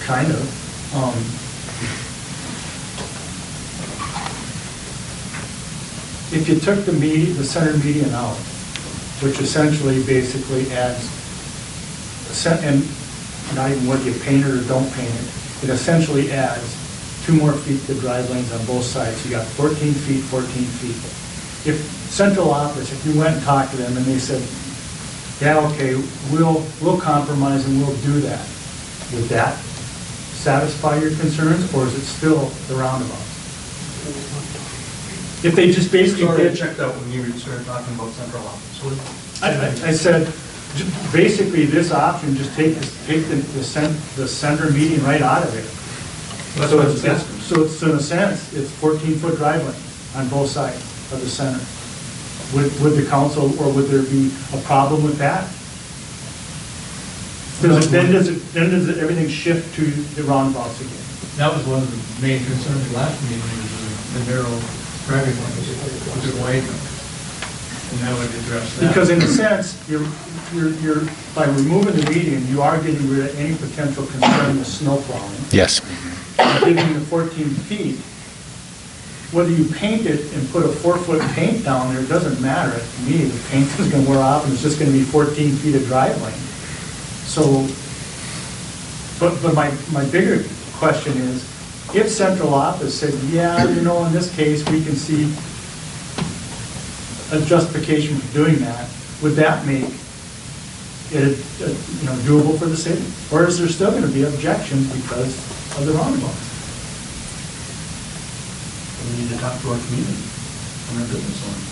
H: Kind of. If you took the center median out, which essentially basically adds, and not even whether you paint it or don't paint it, it essentially adds 2 more feet to drive lanes on both sides. You got 14 feet, 14 feet. If central office, if you went and talked to them and they said, yeah, okay, we'll compromise and we'll do that, would that satisfy your concerns, or is it still the roundabout? If they just basically did.
E: Checked out when you started talking about central office.
H: I said, basically this option, just take the center median right out of it. So it's in a sense, it's 14-foot drive lane on both sides of the center. Would the council, or would there be a problem with that? Does everything shift to the roundabouts again?
C: That was one of the main concerns last meeting, was the narrow traffic lanes, was it wide enough? And that would address that.
H: Because in a sense, you're by removing the median, you are getting rid of any potential concern with snow plowing.
L: Yes.
H: Giving the 14 feet, whether you paint it and put a 4-foot paint down there, it doesn't matter to me. The paint is going to wear off and it's just going to be 14 feet of drive lane. So, but my bigger question is, if central office said, yeah, you know, in this case, we can see a justification for doing that, would that make it, you know, doable for the city? Or is there still going to be objections because of the roundabout?
E: We need to talk to our community and our business owners.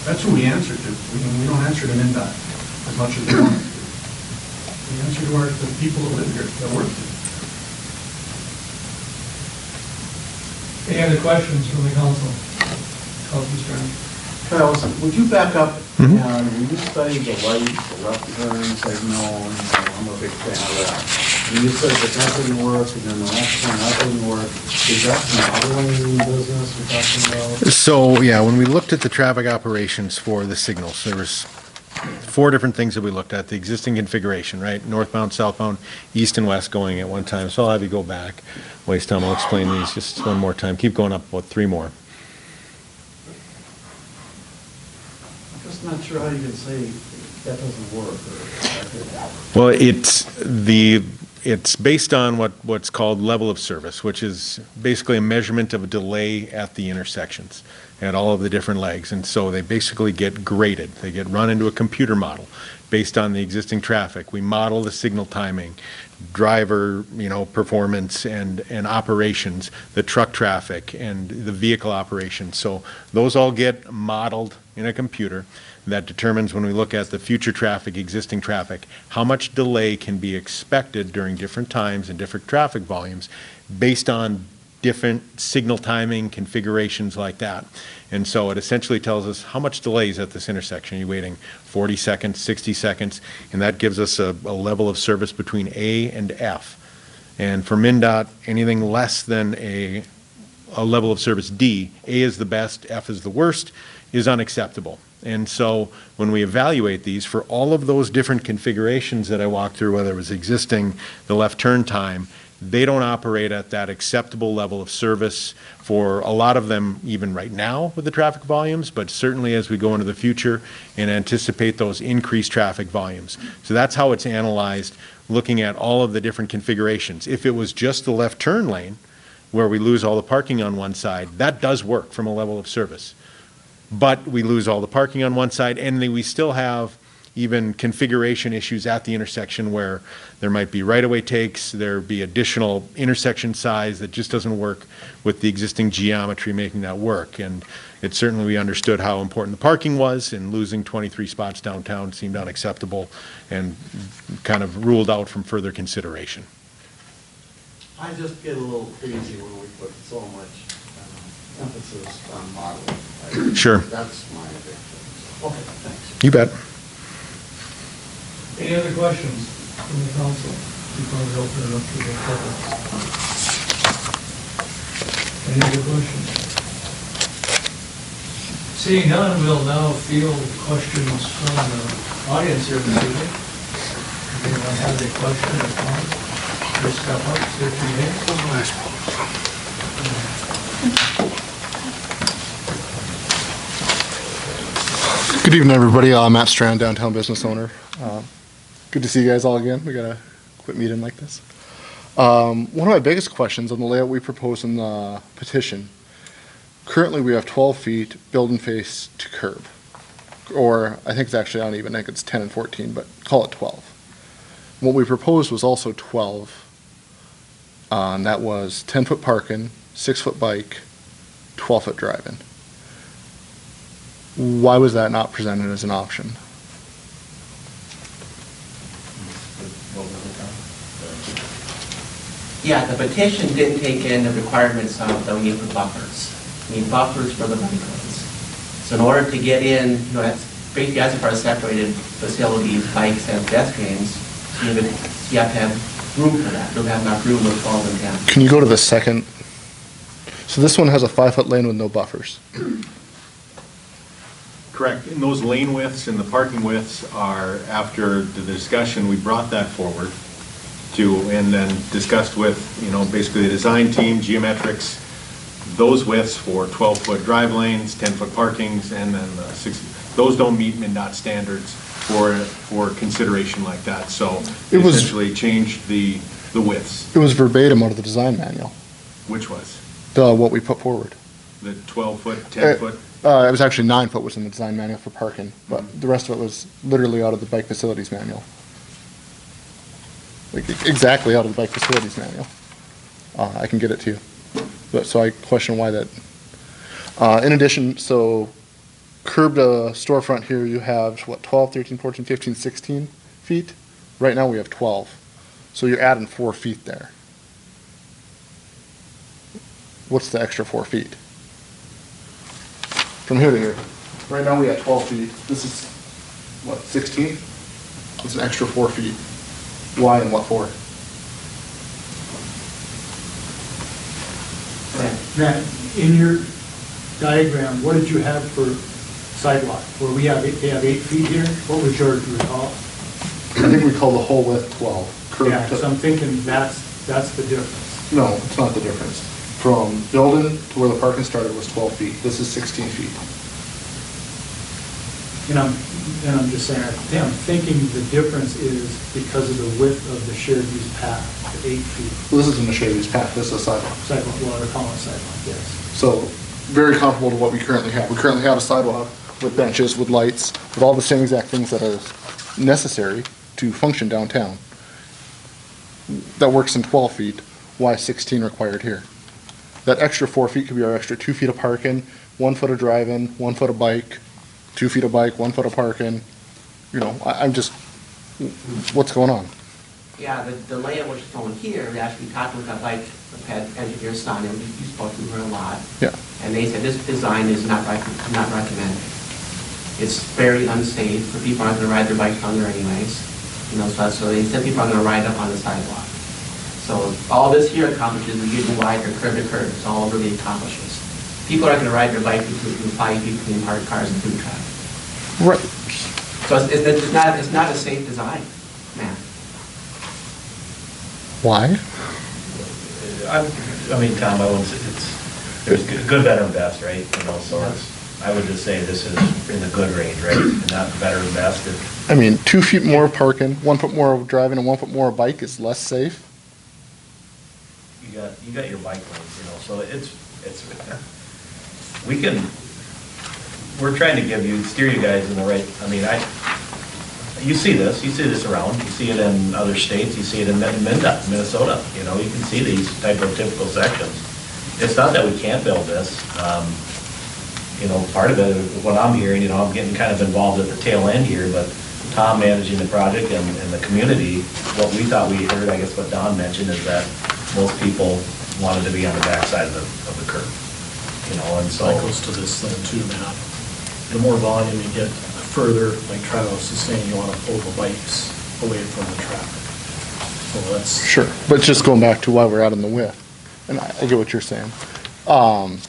E: That's who we answer to. We don't answer to MnDOT as much as we want to. We answer to the people that live here, that work here.
C: Any other questions from the council? Councilman Stern?
O: Kyle, would you back up and when you studied the light, the left turn signal, I'm a big fan of that. And you said that didn't work, and then the last time that didn't work. Is that some other lane business we're talking about?
L: So, yeah, when we looked at the traffic operations for the signals, there was 4 different things that we looked at. The existing configuration, right? Northbound, southbound, east and west going at one time. So I'll have you go back. Waste time, I'll explain these just one more time. Keep going up, about 3 more.
O: I'm just not sure how you can say that doesn't work.
L: Well, it's based on what's called level of service, which is basically a measurement of a delay at the intersections, at all of the different legs. And so they basically get graded. They get run into a computer model. based on the existing traffic. We model the signal timing, driver, performance and operations, the truck traffic and the vehicle operations. So those all get modeled in a computer that determines, when we look at the future traffic, existing traffic, how much delay can be expected during different times and different traffic volumes based on different signal timing configurations like that. And so it essentially tells us how much delay is at this intersection. Are you waiting 40 seconds, 60 seconds? And that gives us a level of service between A and F. And for MnDOT, anything less than a level of service D, A is the best, F is the worst, is unacceptable. And so when we evaluate these for all of those different configurations that I walked through, whether it was existing, the left turn time, they don't operate at that acceptable level of service for a lot of them even right now with the traffic volumes, but certainly as we go into the future and anticipate those increased traffic volumes. So that's how it's analyzed, looking at all of the different configurations. If it was just the left turn lane where we lose all the parking on one side, that does work from a level of service. But we lose all the parking on one side, and then we still have even configuration issues at the intersection where there might be right-of-way takes, there be additional intersection size that just doesn't work with the existing geometry making that work. And it certainly, we understood how important the parking was, and losing 23 spots downtown seemed unacceptable and kind of ruled out from further consideration.
O: I just get a little crazy when we put so much emphasis on modeling.
L: Sure.
O: That's my objection. Okay, thanks.
L: You bet.
C: Any other questions from the council before we open it up to the public? Any other questions? Seeing none, we'll now field questions from the audience here this evening. If anyone has a question or comment, please step up, state your name.
Q: Good evening, everybody. Matt Strand, downtown business owner. Good to see you guys all again. We gotta quit meeting like this. One of my biggest questions on the layout we propose in the petition. Currently, we have 12 feet building face to curb, or I think it's actually uneven. I think it's 10 and 14, but call it 12. What we proposed was also 12, and that was 10-foot parking, 6-foot bike, 12-foot driving. Why was that not presented as an option?
K: Yeah, the petition didn't take in the requirements of the need for buffers. We need buffers for the vehicles. So in order to get in, that's basically as far as separated facilities, bikes and pedestrians, you have to have room for that. You don't have enough room with 12 and 10.
Q: Can you go to the second? So this one has a 5-foot lane with no buffers.
L: Correct. And those lane widths and the parking widths are, after the discussion, we brought that forward to, and then discussed with, basically the design team, geometrics, those widths for 12-foot drive lanes, 10-foot parkings, and then 6. Those don't meet MnDOT standards for consideration like that. So it essentially changed the widths.
Q: It was verbatim out of the design manual.
L: Which was?
Q: What we put forward.
L: The 12-foot, 10-foot?
Q: It was actually 9-foot was in the design manual for parking, but the rest of it was literally out of the bike facilities manual. Like exactly out of the bike facilities manual. I can get it to you. But so I question why that. In addition, so curb to storefront here, you have what, 12, 13, 14, 15, 16 feet? Right now we have 12. So you're adding 4 feet there. What's the extra 4 feet? From here to here. Right now we have 12 feet. This is, what, 16? It's an extra 4 feet. Why and what for?
H: Matt, in your diagram, what did you have for sidewalk? Where they have 8 feet here, what was yours, do you recall?
Q: I think we call the whole width 12. Curb
H: Yeah,
Q: to-
H: so I'm thinking that's the difference.
Q: No, it's not the difference. From building to where the parking started was 12 feet. This is 16 feet.
H: And I'm just saying, I'm thinking the difference is because of the width of the shared use path, the 8 feet.
Q: Well, this isn't a shared use path, this is a sidewalk.
H: Sidewalk, well, they're calling it sidewalk, yes.
Q: So, very comparable to what we currently have. We currently have a sidewalk with benches, with lights, with all the same exact things that are necessary to function downtown. That works in 12 feet, why 16 required here? That extra 4 feet could be our extra 2 feet of parking, 1 foot of driving, 1 foot of bike, 2 feet of bike, 1 foot of parking. You know, I'm just, what's going on?
K: Yeah, the layout was shown here, we actually talked with our bike engineer, Sonia, we spoke to her a lot.
Q: Yeah.
K: And they said this design is not recommended. It's very unsafe, for people aren't gonna ride their bikes down there anyways. You know, so they said people are gonna ride up on the sidewalk. So all this here accomplishes, we get wide or curb to curb, it's all it really accomplishes. People aren't gonna ride their bike between 5 feet between parked cars and food traffic.
Q: Right.
K: So it's not a safe design, man.
Q: Why?
M: I mean, Tom, I wouldn't say there's good, better, and best, right? You know, so I would just say this is in the good range, right? And not better and best.
Q: I mean, 2 feet more parking, 1 foot more of driving, and 1 foot more of bike is less safe.
M: You got your bike lanes, you know, so we're trying to steer you guys in the right, I mean, you see this around, you see it in other states, you see it in Minnesota, you know, you can see these type of typical sections. It's not that we can't build this, you know, part of it, what I'm hearing, you know, I'm getting kind of involved at the tail end here, but Tom managing the project and the community, what we thought we heard, I guess what Don mentioned, is that most people wanted to be on the backside of the curb, you know, and so.
E: That goes to this then too, Matt. The more volume you get, the further, like Travis is saying, you want to pull the bikes away from the traffic. So that's.
Q: Sure, but just going back to why we're out in the width, and I get what you're saying. What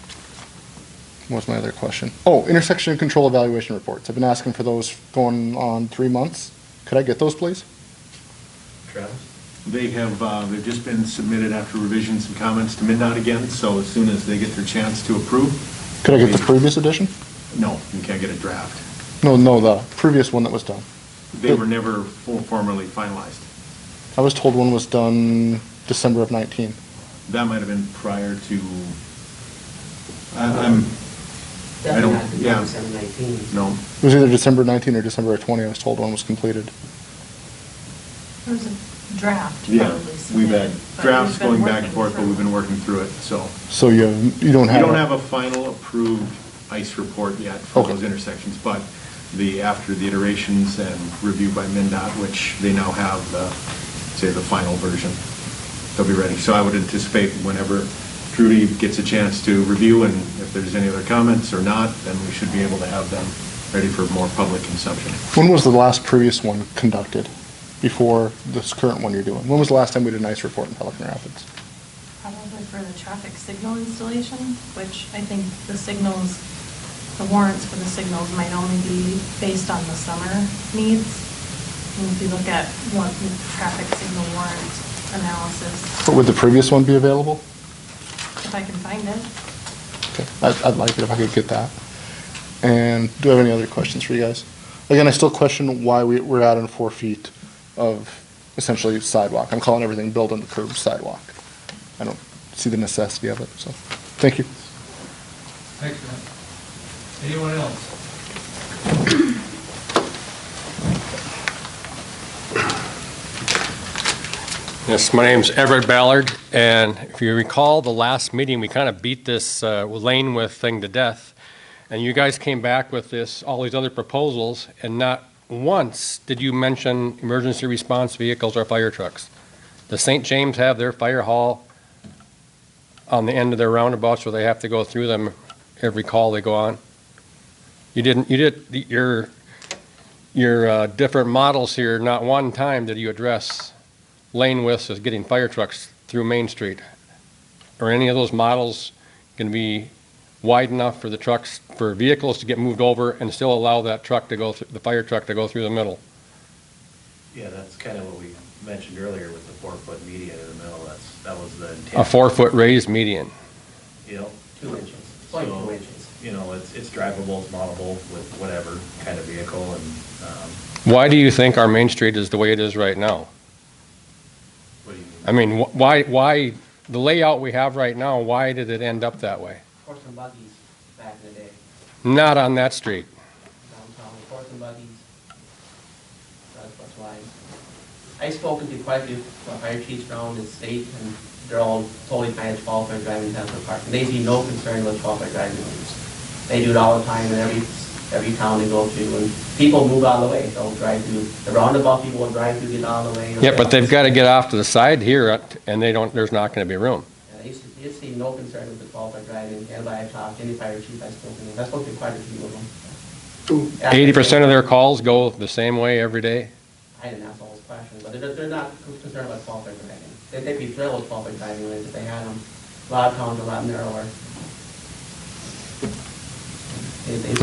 Q: was my other question? Oh, intersection control evaluation reports. I've been asking for those going on 3 months. Could I get those, please?
M: Travis?
L: They have, they've just been submitted after revisions and comments to MnDOT again, so as soon as they get their chance to approve.
Q: Could I get the previous edition?
L: No, you can't get a draft.
Q: No, the previous one that was done.
L: They were never formally finalized.
Q: I was told one was done December of 19.
L: That might have been prior to, I don't, yeah.
K: December 19.
L: No.
Q: It was either December 19 or December of 20, I was told one was completed.
D: There's a draft
L: Yeah,
D: probably
L: we've had
D: submitted, but
L: drafts
D: we've been
L: going back and
D: working
L: forth, but
D: through
L: we've been working through it, so.
Q: So you don't have.
L: We don't have a final approved ICE report yet for
Q: Okay.
L: those intersections, but after the iterations and review by MnDOT, which they now have the final version, they'll be ready. So I would anticipate whenever Trudy gets a chance to review, and if there's any other comments or not, then we should be able to have them ready for more public consumption.
Q: When was the last previous one conducted before this current one you're doing? When was the last time we did an ICE report in Pelican Rapids?
R: Probably for the traffic signal installation, which I think the warrants for the signals might only be based on the summer needs. And if you look at what the traffic signal warrant analysis,
Q: But would the previous one be available?
R: if I can find it.
Q: Okay, I'd like it if I could get that. And do I have any other questions for you guys? Again, I still question why we're adding 4 feet of essentially sidewalk. I'm calling everything built into curb sidewalk. I don't see the necessity of it, so, thank you.
C: Thanks, Matt. Anyone else?
S: Yes, my name's Everett Ballard, and if you recall the last meeting, we kind of beat this lane width thing to death, and you guys came back with all these other proposals, and not once did you mention emergency response vehicles or fire trucks. Does St. James have their fire hall on the end of their roundabouts where they have to go through them every call they go on? You did your different models here, not one time did you address lane widths as getting fire trucks through Main Street. Are any of those models going to be wide enough for the trucks, for vehicles to get moved over and still allow that truck to go, the fire truck to go through the middle?
M: Yeah, that's kind of what we mentioned earlier with the 4-foot median in the middle. That was the intent.
S: A 4-foot raised median.
M: You know,
K: 2 inches. It's like 2 inches.
M: You know, it's drivable, it's montable with whatever kind of vehicle, and
S: Why do you think our Main Street is the way it is right now?
M: what do you mean?
S: I mean, why, the layout we have right now, why did it end up that way?
K: Horse and buggies back in the day,
S: Not on that street.
K: downtown, horse and buggies. what's why. I've spoken to quite a few fire chiefs around the state, and they're all totally fine with 12-hour driving down to the park. And they see no concern with 12-hour driving lanes. They do it all the time in every town they go to, and people move out of the way. They'll drive through the roundabout, people will drive through, get out of the way.
S: Yeah, but they've got to get off to the side here, and there's not going to be room.
K: And you see no concern with the 12-hour driving. Anybody I've talked, any fire chief I've spoken to, I've spoken to quite a few of them.
S: 80% of their calls go the same way every day?
K: I didn't ask all those questions, but they're not concerned about 12-hour driving. They'd be thrilled with 12-hour driving lanes if they had them. A lot of towns are a lot narrower. They see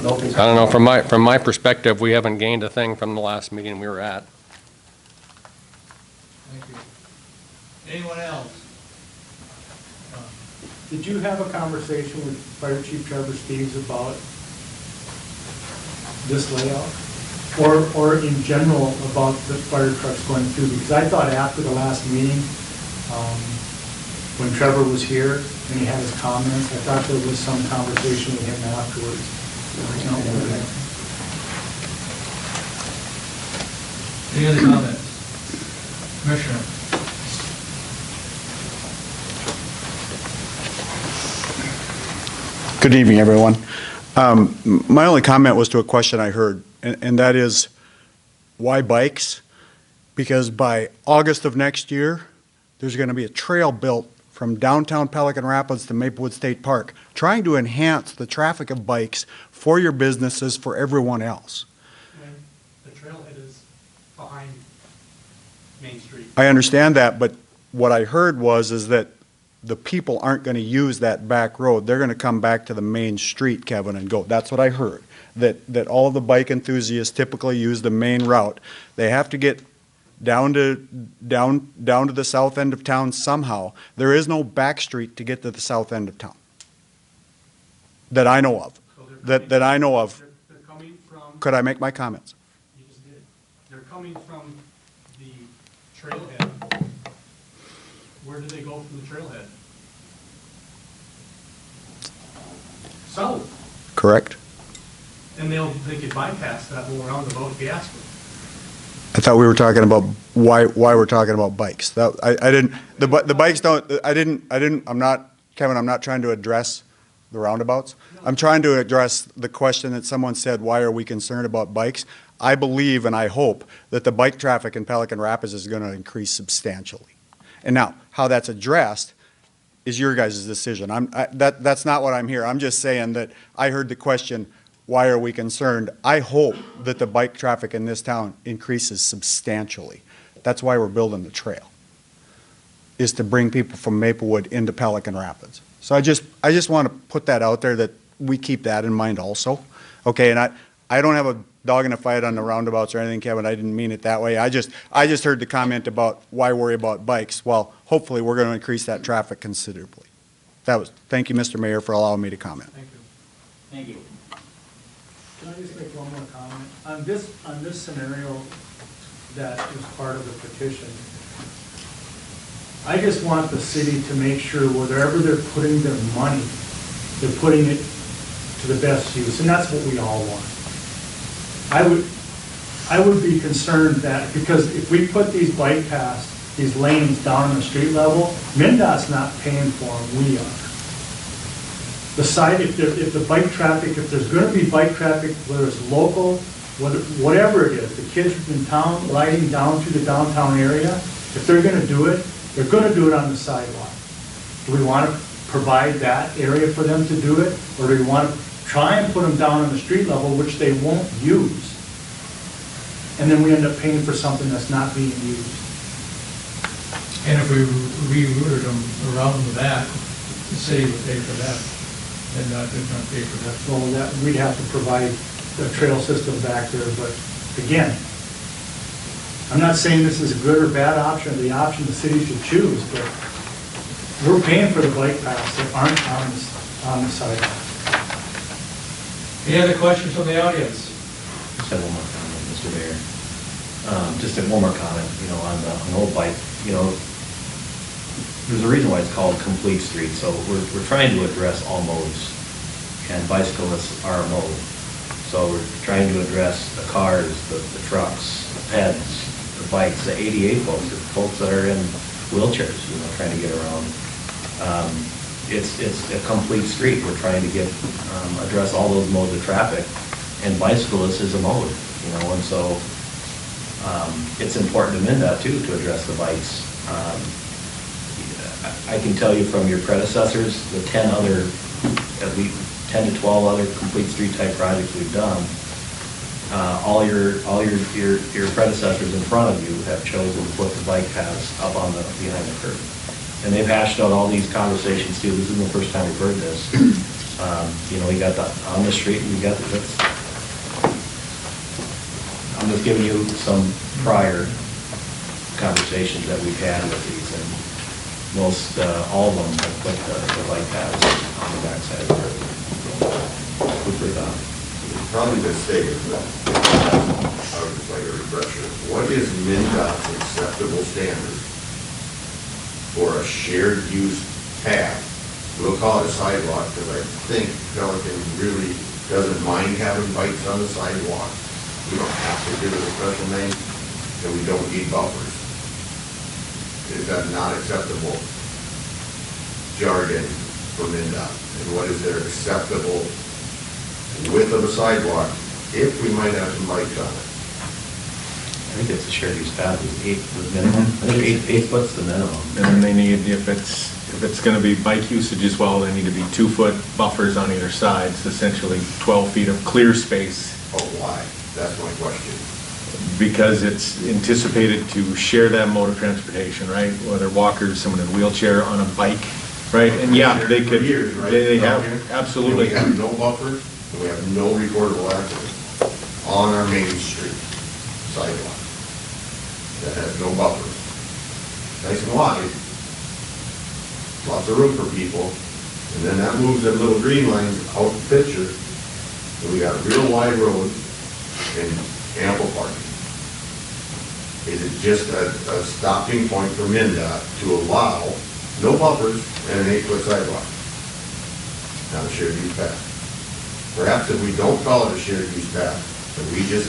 K: no concern.
S: I don't know, from my perspective, we haven't gained a thing from the last meeting we were at.
C: Thank you. Anyone else?
H: Did you have a conversation with Fire Chief Trevor Steves about this layout? Or in general about the fire trucks going through? Because I thought after the last meeting, when Trevor was here and he had his comments, I thought there was some conversation with him afterwards.
C: Any other comments? Commissioner?
T: Good evening, everyone. My only comment was to a question I heard, and that is, why bikes? Because by August of next year, there's going to be a trail built from downtown Pelican Rapids to Maplewood State Park, trying to enhance the traffic of bikes for your businesses, for everyone else.
N: And the trailhead is behind Main Street.
T: I understand that, but what I heard is that the people aren't going to use that back road. They're going to come back to the main street, Kevin, and go. That's what I heard, that all of the bike enthusiasts typically use the main route. They have to get down to the south end of town somehow. There is no back street to get to the south end of town that I know of. That I know of.
N: They're coming from,
T: Could I make my comments?
N: you just did. They're coming from the trailhead. Where do they go from the trailhead? South.
T: Correct.
N: And they could bypass that whole roundabout if you ask them.
T: I thought we were talking about why we're talking about bikes. That I didn't. The bikes don't. I'm not, Kevin. I'm not trying to address the roundabouts. I'm trying to address the question that someone said. Why are we concerned about bikes? I believe and I hope that the bike traffic in Pelican Rapids is going to increase substantially. And now, how that's addressed is your guys' decision. That's not what I'm here. I'm just saying that I heard the question, why are we concerned? I hope that the bike traffic in this town increases substantially. That's why we're building the trail, is to bring people from Maplewood into Pelican Rapids. So I just want to put that out there, that we keep that in mind also. Okay, and I don't have a dog in a fight on the roundabouts or anything, Kevin. I didn't mean it that way. I just heard the comment about why worry about bikes. Well, hopefully we're going to increase that traffic considerably. Thank you, Mr. Mayor, for allowing me to comment.
N: Thank you.
J: Thank you.
H: Can I just make one more comment? On this scenario that is part of the petition, I just want the city to make sure wherever they're putting their money, they're putting it to the best use, and that's what we all want. I would be concerned that, because if we put these bike paths, these lanes down on the street level, MnDOT's not paying for them, we are. If the bike traffic, if there's going to be bike traffic, whether it's local, whatever it is, the kids in town riding down through the downtown area, if they're going to do it, they're going to do it on the sidewalk. Do we want to provide that area for them to do it, or do we want to try and put them down on the street level, which they won't use, and then we end up paying for something that's not being used?
C: And if we rerouted them around the back, the city would pay for that, and not pay for that.
H: Well, we'd have to provide a trail system back there, but again, I'm not saying this is a good or bad option, or the option the city should choose, but we're paying for the bike paths that aren't on the sidewalk.
C: Any other questions from the audience?
M: Just have one more comment, Mr. Mayor. Just one more comment, on the old bike, there's a reason why it's called Complete Street. So we're trying to address all modes, and bicyclists are a mode. So we're trying to address the cars, the trucks, the peds, the bikes, the ADA folks, the folks that are in wheelchairs, you know, trying to get around. It's a complete street. We're trying to get, address all those modes of traffic, and bicyclists is a mode, you know, and so it's important to MnDOT too, to address the bikes. I can tell you from your predecessors, the 10 other, at least 10 to 12 other complete street type projects we've done, all your predecessors in front of you have chosen to put the bike paths up on the, behind the curb. And they've hashed out all these conversations too. This isn't the first time we've heard this. You know, we got the, on the street, we got the, I'm just giving you some prior conversations that we've had with these, and most, all of them have put the bike paths on the backside of the curb. Food for thought.
P: Probably mistaken, but I would just like a refresher. What is MnDOT's acceptable standard for a shared use path? We'll call it a sidewalk, because I think Pelican really doesn't mind having bikes on the sidewalk. We don't have to give it a special name, and we don't need buffers. Is that not acceptable jargon for MnDOT? And what is their acceptable width of a sidewalk if we might have some bikes on it?
M: I think it's a shared use path, is 8 the minimum. I think 8 foot's the minimum.
U: And then they need, if it's gonna be bike usage as well, they need to be 2-foot buffers on either side, so essentially 12 feet of clear space.
P: Oh, why? That's my question.
U: Because it's anticipated to share that mode of transportation, right? Whether walkers, someone in a wheelchair, on a bike, right? And yeah, they could,
P: Years, right?
U: they have, absolutely.
P: We have no buffers, and we have no recordable accidents on our main street sidewalk that has no buffers. Nice and wide, lots of room for people, and then that moves that little green line out the picture, and we got a real wide road and ample parking. Is it just a stopping point for MnDOT to allow no buffers and an 8-foot sidewalk? Not a shared use path. Perhaps if we don't call it a shared use path, and we just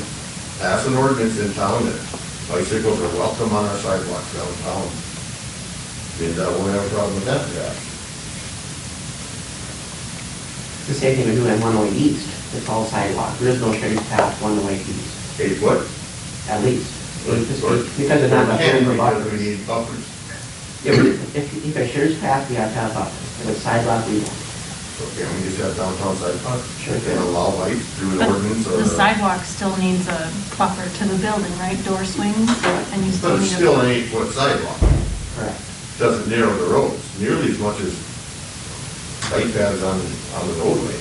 P: pass an ordinance in town that bicycles are welcome on our sidewalks downtown, MnDOT won't have a problem with that, perhaps.
K: The same thing we do in 108 East, it's all sidewalk, there is no shared use path 108 East.
P: 8 foot?
K: At least. Because it's not a
P: And
K: for
P: because
K: buffers.
P: we need buffers.
K: If a shared use path, we have to have buffers, if it's sidewalk, we don't.
P: So can we just have downtown sidewalk?
K: Sure.
P: And allow bikes through an
R: But
P: ordinance or?
R: the sidewalk still needs a buffer to the building, right? Door swings, and you still
P: But
R: need
P: it's
R: a.
P: still an 8-foot sidewalk.
K: Correct.
P: Doesn't narrow the roads nearly as much as bike paths on the roadway.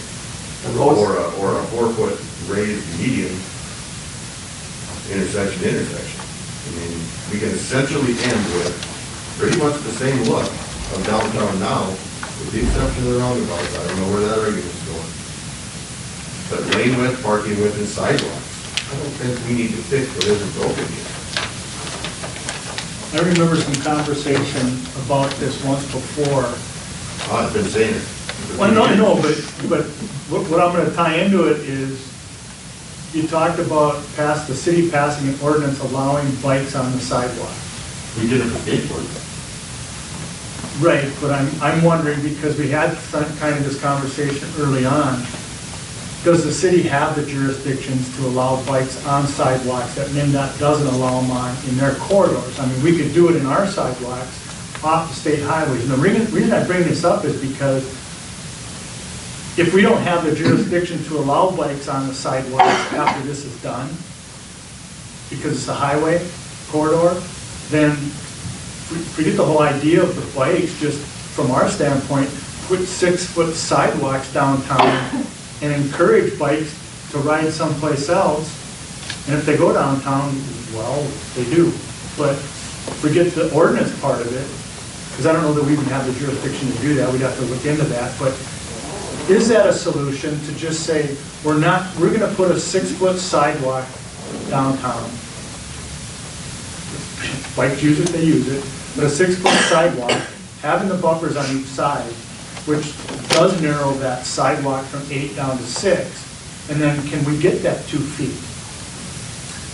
K: The roads-
P: Or a 4-foot raised median intersection. I mean, we can essentially end with pretty much the same look of downtown now, with the exception of the roundabouts. I don't know where that argument's going. But lane width, parking width, and sidewalks, I don't think we need to fix what isn't broken yet.
H: I remember some conversation about this once before.
P: I've been saying it.
H: Well, no, I know, but what I'm gonna tie into it is, you talked about the city passing an ordinance allowing bikes on the sidewalk.
P: We did it for skateboards.
H: Right, but I'm wondering, because we had kind of this conversation early on, does the city have the jurisdictions to allow bikes on sidewalks that MnDOT doesn't allow them on in their corridors? I mean, we could do it in our sidewalks off the state highways. And the reason I bring this up is because if we don't have the jurisdiction to allow bikes on the sidewalks after this is done, because it's a highway corridor, then forget the whole idea of the bikes, just from our standpoint, put 6-foot sidewalks downtown and encourage bikes to ride someplace else. And if they go downtown, well, they do. But forget the ordinance part of it, because I don't know that we even have the jurisdiction to do that. We'd have to look into that. But is that a solution to just say, we're gonna put a 6-foot sidewalk downtown? Bikes use it, they use it, but a 6-foot sidewalk, having the buffers on each side, which does narrow that sidewalk from 8 down to 6, And then can we get that 2 feet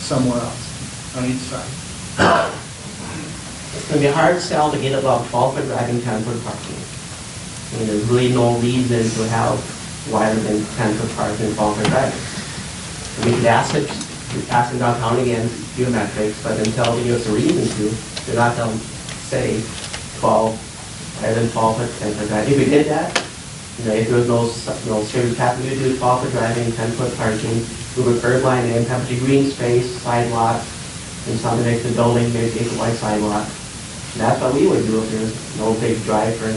H: somewhere else on each side?
K: It's going to be a hard sell to get about 12-foot driving, 10-foot parking. I mean, there's really no reason to have wider than 10-foot parking and 12-foot driving. We could ask them downtown again, geometrics, but until they give us a reason to, they're not going to say 12, rather than 12-foot, 10-foot driving. If we did that, if there was no serious path, we would do 12-foot driving, 10-foot parking, move a curb line in, have a green space, sidewalk, and something next to the building, maybe take a white sidewalk. And that's what we would do if there's no big drive for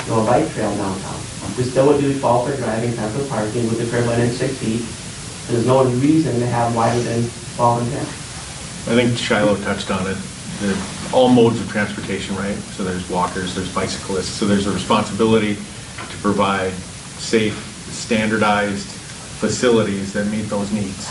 K: no bike trail downtown. We still would do 12-foot driving, 10-foot parking with the curb line in 6 feet. There's no reason to have wider than 12 and 10.
U: I think Shiloh touched on it. All modes of transportation, right? So there's walkers, there's bicyclists, so there's a responsibility to provide safe, standardized facilities that meet those needs.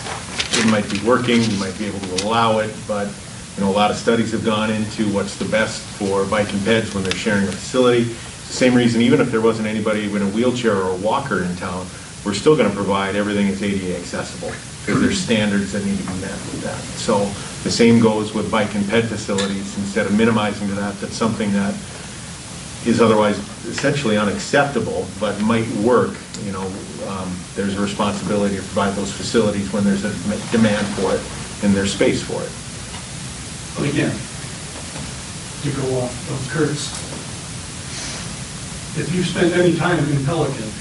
U: It might be working, you might be able to allow it, but a lot of studies have gone into what's the best for bike and peds when they're sharing a facility. It's the same reason, even if there wasn't anybody in a wheelchair or a walker in town, we're still going to provide everything is ADA accessible because there's standards that need to be met with that. So the same goes with bike and ped facilities. Instead of minimizing to that, that's something that is otherwise essentially unacceptable, but might work. There's a responsibility to provide those facilities when there's a demand for it and there's space for it.
N: But again, to go off of Kurt's, if you've spent any time in Pelican,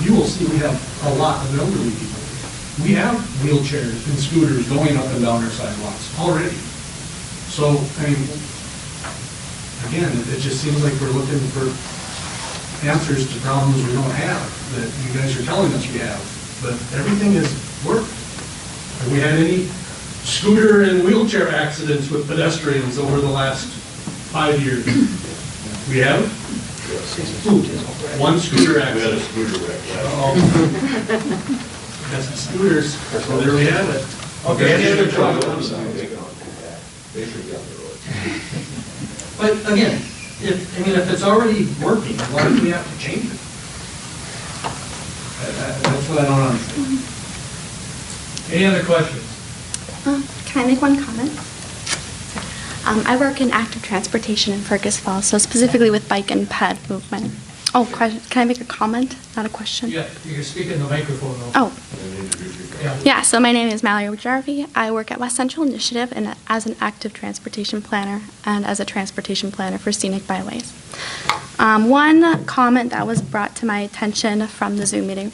N: you will see we have a lot of elderly people. We have wheelchairs and scooters going up and down our sidewalks already. So, I mean, again, it just seems like we're looking for answers to problems we don't have, that you guys are telling us we have. But everything has worked. Have we had any scooter and wheelchair accidents with pedestrians over the last 5 years? We have? Ooh, one scooter accident.
P: We had a scooter wreck
N: That's the scooters. So there we have it. Okay, any other problems?
P: They should be on the road.
N: But again, if it's already working, why do we have to change it? That's what I don't understand.
C: Any other questions?
B: Can I make one comment? I work in active transportation in Fergus Falls, so specifically with bike and ped movement. Oh, question. Can I make a comment, not a question?
C: Yeah, you can speak in the microphone though.
B: Oh. Yeah, so my name is Mallory Jarvie. I work at West Central Initiative and as an active transportation planner and as a transportation planner for scenic byways. One comment that was brought to my attention from the Zoom meeting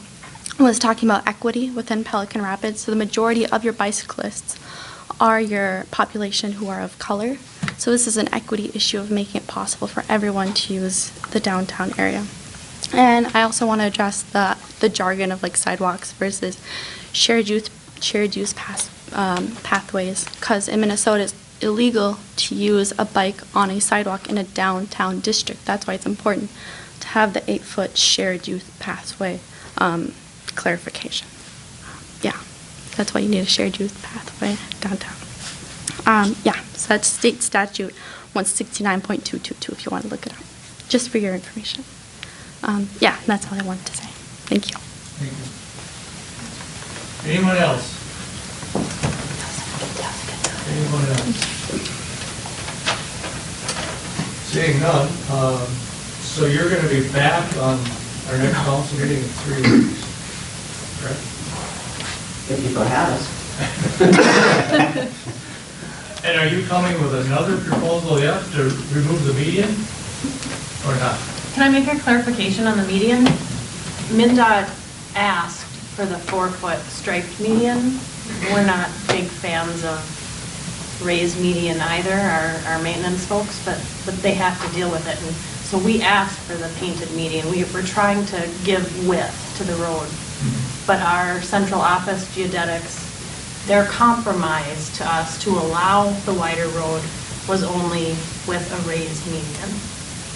B: was talking about equity within Pelican Rapids. So the majority of your bicyclists are your population who are of color. So this is an equity issue of making it possible for everyone to use the downtown area. And I also want to address the jargon of like sidewalks versus shared use pathways, because in Minnesota it's illegal to use a bike on a sidewalk in a downtown district. That's why it's important to have the 8-foot shared use pathway clarification. Yeah, that's why you need a shared use pathway downtown. Yeah, so that's state statute 169.222 if you want to look it up, just for your information. Yeah, that's all I wanted to say. Thank you.
C: Thank you. Anyone else? Anyone else? Seeing none, so you're going to be back on our next council meeting in 3 weeks, correct?
K: If you so have us.
C: And are you coming with another proposal yet to remove the median, or not?
R: Can I make a clarification on the median? MnDOT asked for the 4-foot striped median. We're not big fans of raised median either, our maintenance folks, but they have to deal with it. And so we asked for the painted median. We're trying to give width to the road. But our central office geodetics, their compromise to us to allow the wider road was only with a raised median.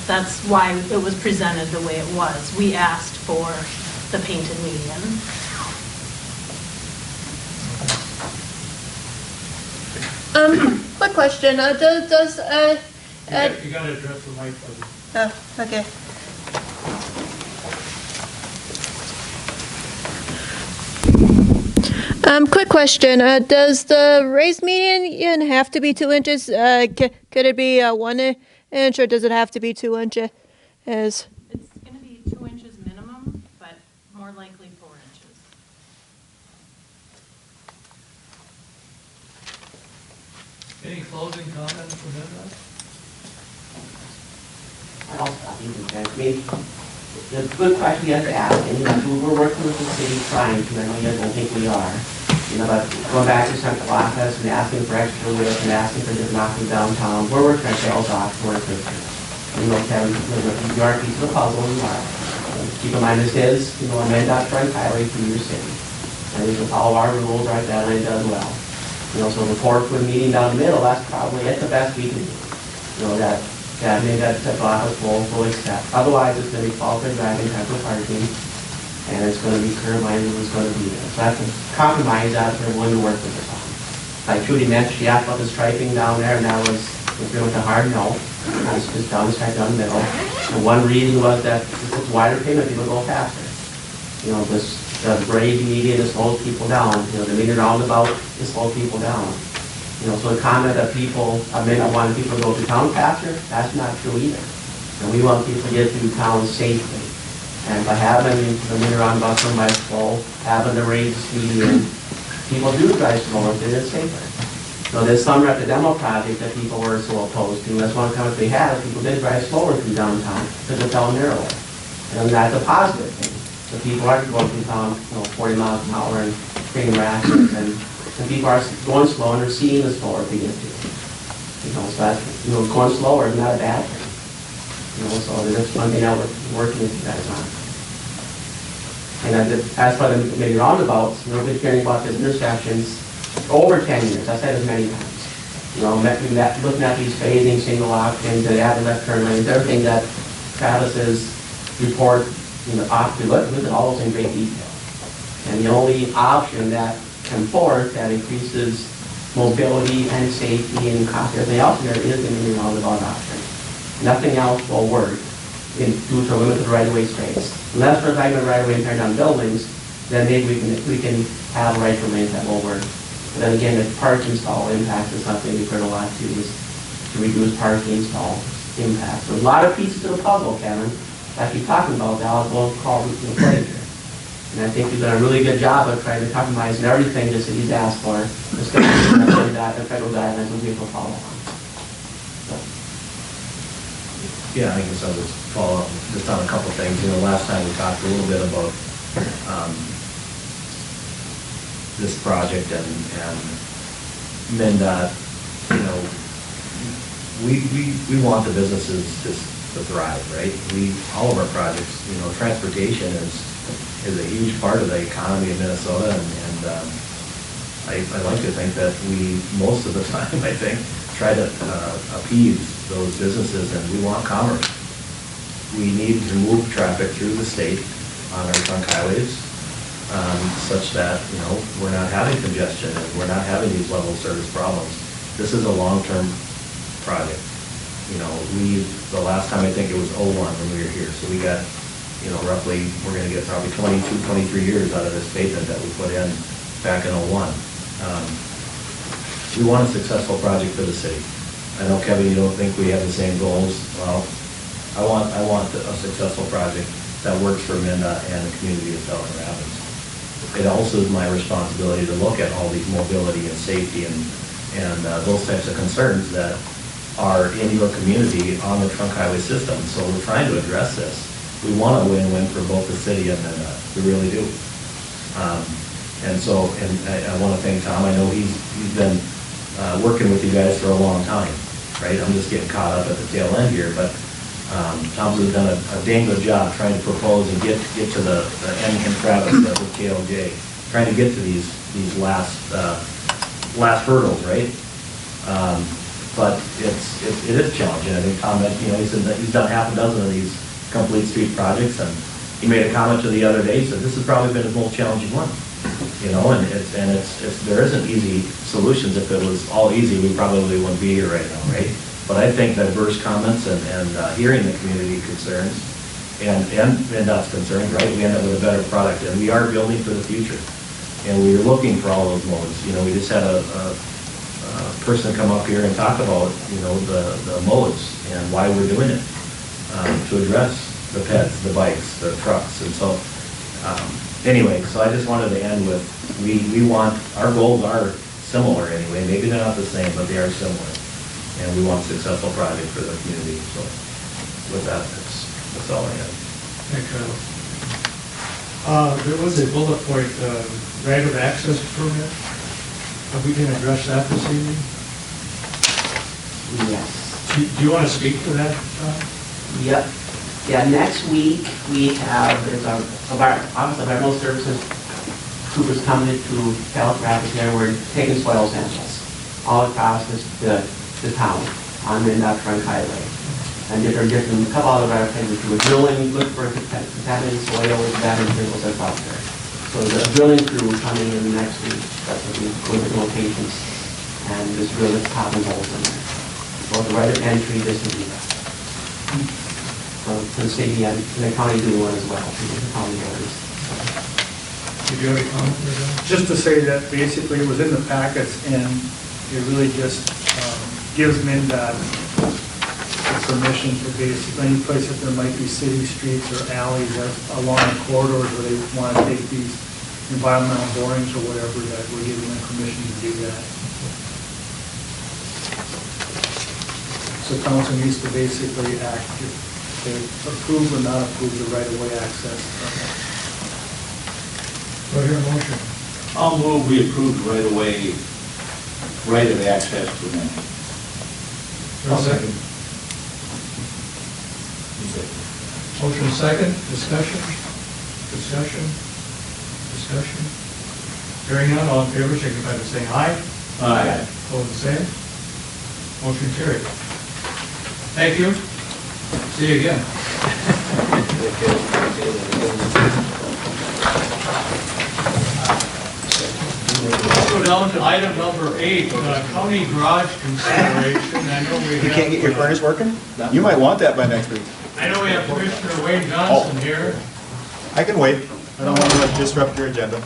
R: That's why it was presented the way it was. We asked for the painted median.
V: Quick question.
C: You got to address the mic, please.
V: Oh, okay. Quick question. Does the raised median have to be 2 inches? Could it be 1 inch, or does it have to be 2 inches?
R: It's going to be 2 inches minimum, but more likely 4 inches.
C: Any closing comments from Linda?
K: It's a good question you guys are asking. We're working with the city trying to, I know you guys don't think we are. But going back to central office and asking for extra width and asking for just knocking downtown, we're working our tails off to work with you. Kevin, you are a piece of the puzzle, you are. Keep in mind, this is, a MnDOT front highway through your city. And we can follow our rules right that way does well. So the report for the meeting down the middle, that's probably the best we can do. That maybe that central office will accept. Otherwise, it's going to be qualified driving, temporary parking, and it's going to be curb line, it's going to be there. So that's a compromise out there, willing to work with us on. Like Trudy mentioned, she asked about the striping down there, and that was pretty much a hard no. It's just down the stripe down the middle. And one reason was that if it's wider pavement, people go faster. The grade median is slows people down. The median roundabout is slows people down. So the comment that people, may not want people to go through town faster, that's not true either. And we want people to get through town safely. And by having the median roundabout run by slow, having the raised median, people do drive slower because it's safer. So this summer at the demo project that people were so opposed to, that's one comment we had, people did drive slower through downtown because it felt narrower. And that's a positive thing. So people aren't going through town, 40 miles an hour and creating rashes, and people are going slow and they're seeing the slower they get to. So that's, going slower is not a bad thing. So that's one thing that we're working with you guys on. And as for the maybe roundabouts, we've been hearing about these intersections over 10 years. I've said it many times. Looking at these phasing, single options, and added left turn lanes, everything that Travis's report ought to look at all those in great detail. And the only option that comes forth that increases mobility and safety and cost, everything else there is going to be a roundabout option. Nothing else will work due to limited right-of-way space. Unless we're talking about right-of-way and tearing down buildings, then maybe we can have right-of-way lanes that will work. But then again, the parking stall impact is something we've heard a lot too, is to reduce parking stall impact. So a lot of pieces to the puzzle, Kevin, that you're talking about, that I'll go call the play here. And I think you've done a really good job of trying to compromise and everything that he's asked for, especially that the federal guidelines will be able to follow on.
M: Yeah, I guess I'll just follow up just on a couple things. Last time we talked a little bit about this project and MnDOT. We want the businesses to thrive, right? All of our projects, transportation is a huge part of the economy of Minnesota, and I like to think that we, most of the time, I think, try to appease those businesses, and we want commerce. We need to move traffic through the state on our trunk highways, such that, we're not having congestion and we're not having these level of service problems. This is a long-term project. The last time I think it was 01 when we were here, so we got, roughly, we're going to get probably 22, 23 years out of this pavement that we put in back in 01. We want a successful project for the city. I know, Kevin, you don't think we have the same goals. Well, I want a successful project that works for MnDOT and the community of Pelican Rapids. It also is my responsibility to look at all these mobility and safety and those types of concerns that are in your community on the trunk highway system. So we're trying to address this. We want a win-win for both the city and MnDOT. We really do. And I want to thank Tom. I know he's been working with you guys for a long time, right? I'm just getting caught up at the tail end here, but Tom's done a dang good job trying to propose and get to the end and Travis with KLJ, trying to get to these last hurdles, right? But it is challenging. I think Tom, he said that he's done half a dozen of these complete street projects, and he made a comment to the other day. He said this has probably been his most challenging one. And there isn't easy solutions. If it was all easy, we probably wouldn't be here right now, right? But I think diverse comments and hearing the community concerns and MnDOT's concerns, right? We end up with a better product, and we are building for the future. And we were looking for all those modes. You know, we just had a person come up here and talk about, you know, the modes and why we're doing it, to address the pets, the bikes, the trucks. And so, anyway, so I just wanted to end with, we want, our goals are similar anyway. Maybe they're not the same, but they are similar. And we want a successful project for the community. So with that, that's all I have.
C: Thanks, there was a bullet point, right of access permit. Are we going to address that this evening?
G: Yes.
C: Do you want to speak to that, John?
G: Yep. Yeah, next week we have, there's a Office of Environmental Services troopers coming to Pelican there. We're taking soil samples all across the town on the Front Highway. And there are different, a couple other right things. We're drilling, look for contaminated soil, bad materials that's out there. So the drilling crew coming in next week. That's what we go to the locations and just drill the top and holes in there. Both the right of entry, this and that. So the city and the county do one as well. The county areas.
C: Did you have any comment there, John?
H: Just to say that basically it was in the packets, and it really just gives MnDOT the permission to basically, any place that there might be city streets or alleys along the corridors where they want to take these environmental borings or whatever, that we're giving them permission to do that. So council needs to basically act if they approve or not approve the right-of-way access.
C: Do I hear a motion?
J: I'll move we approve right away, right of access permit.
C: I'll second. Motion second, discussion? Hearing none, all in favor, signify by saying aye.
J: Aye.
C: Opposed, the same. Motion carried. Thank you. See you again. Go down to item number 8, county garage consideration. I know we have.
I: You can't get your furnace working? You might want that by next week.
C: I know we have Commissioner Wayne Johnson here.
I: I can wait. I don't want to disrupt your agenda.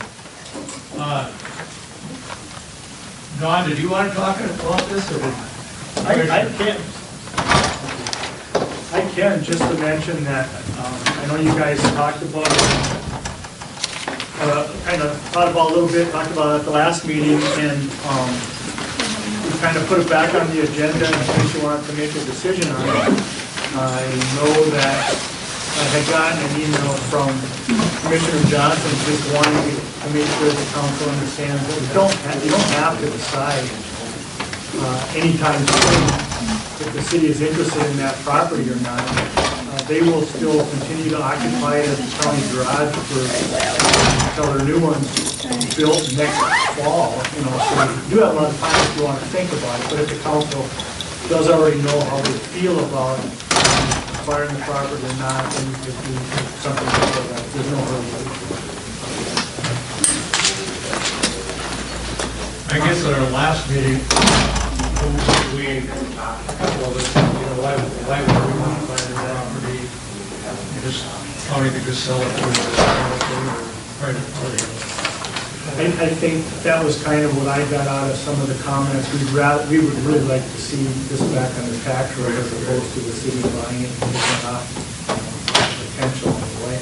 C: Don, did you want to talk about this, or did?
H: I can, just to mention that, I know you guys talked about, kind of thought about a little bit, talked about it at the last meeting, and we kind of put it back on the agenda in case you wanted to make a decision on it. I know that I had gotten an email from Commissioner Johnson just wanting to make sure the council understands that you don't have to decide anytime soon if the city is interested in that property or not. They will still continue to occupy it as a county garage until their new one's built next fall. You know, so you do have a lot of time if you want to think about it. But if the council does already know how they feel about acquiring the property or not, then you could do something like that. There's no hurry.
C: I guess at our last meeting, we, well, why would we want to buy the property? Just county could just sell it to a private party.
H: I think that was kind of what I got out of some of the comments. We would really like to see this back on the tax roll as opposed to the city buying it and picking up potential in a way.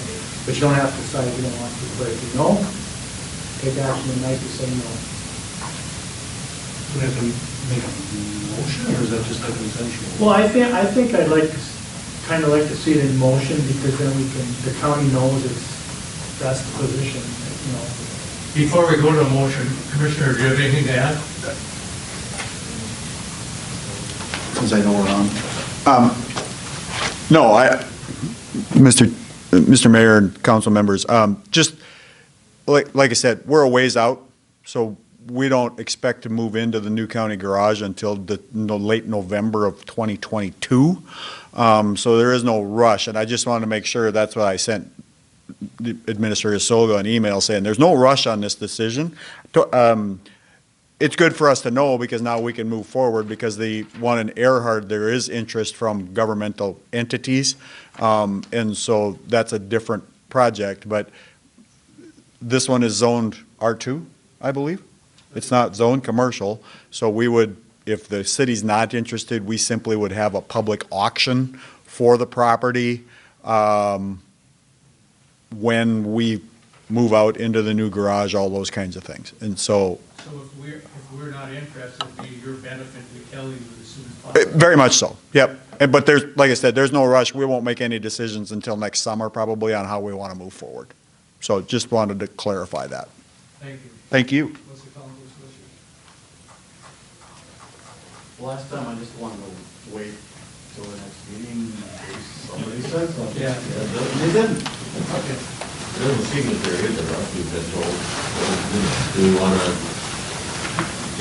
H: But you don't have to decide you don't want to. But if you know, take action tonight to say no.
E: Do we have to make a motion, or is that just a consensual?
H: Well, I think I'd like to, kind of like to see it in motion, because then the county knows that's the position, you know.
C: Before we go to a motion, Commissioner, do you have anything to add?
I: Since I know we're on.
T: No, Mr. Mayor and council members, just like I said, we're a ways out, so we don't expect to move into the new county garage until the late November of 2022. So there is no rush, and I just wanted to make sure. That's why I sent Administrator Solga an email saying there's no rush on this decision. It's good for us to know, because now we can move forward, because the one in Earhart, there is interest from governmental entities, and so that's a different project. But this one is zoned R2, I believe. It's not zoned commercial, so we would, if the city's not interested, we simply would have a public auction for the property when we move out into the new garage, all those kinds of things. And so,
C: So if we're not interested, it'd be your benefit to tell you as soon as possible.
T: very much so, yep. But there's, like I said, there's no rush. We won't make any decisions until next summer probably on how we want to move forward. So just wanted to clarify that.
C: Thank you.
T: Thank you.
C: What's the council's wishes?
O: Last time, I just wanted to wait till the next meeting in case somebody says something.
C: Yeah.
O: They didn't.
P: Okay. It doesn't seem that there is a rush, we've been told. Do we want to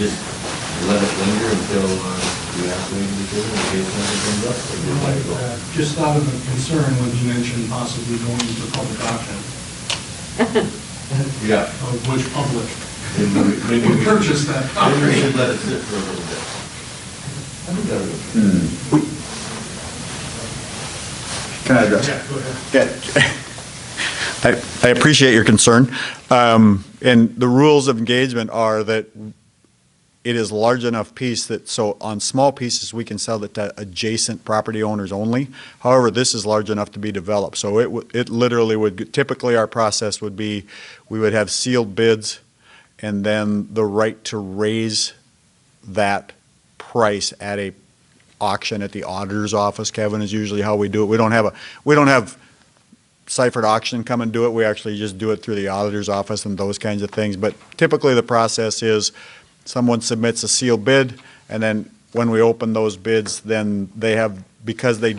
P: just let it linger until we have to make a decision in case something comes up? Or do you like to go?
H: Just thought of a concern when you mentioned possibly going to public auction.
P: Yeah.
H: Of which public
P: Maybe
H: would purchase that
P: Maybe we
H: property.
P: should let it sit for a little bit. I think that would.
T: Can I address?
H: Yeah, go ahead.
T: Yeah. I appreciate your concern. And the rules of engagement are that it is large enough piece that, so on small pieces, we can sell it to adjacent property owners only. However, this is large enough to be developed. So it literally would, typically our process would be, we would have sealed bids and then the right to raise that price at a auction at the auditor's office, Kevin, is usually how we do it. We don't have Seifert Auction come and do it. We actually just do it through the auditor's office and those kinds of things. But typically the process is someone submits a sealed bid, and then when we open those bids, then they have, because they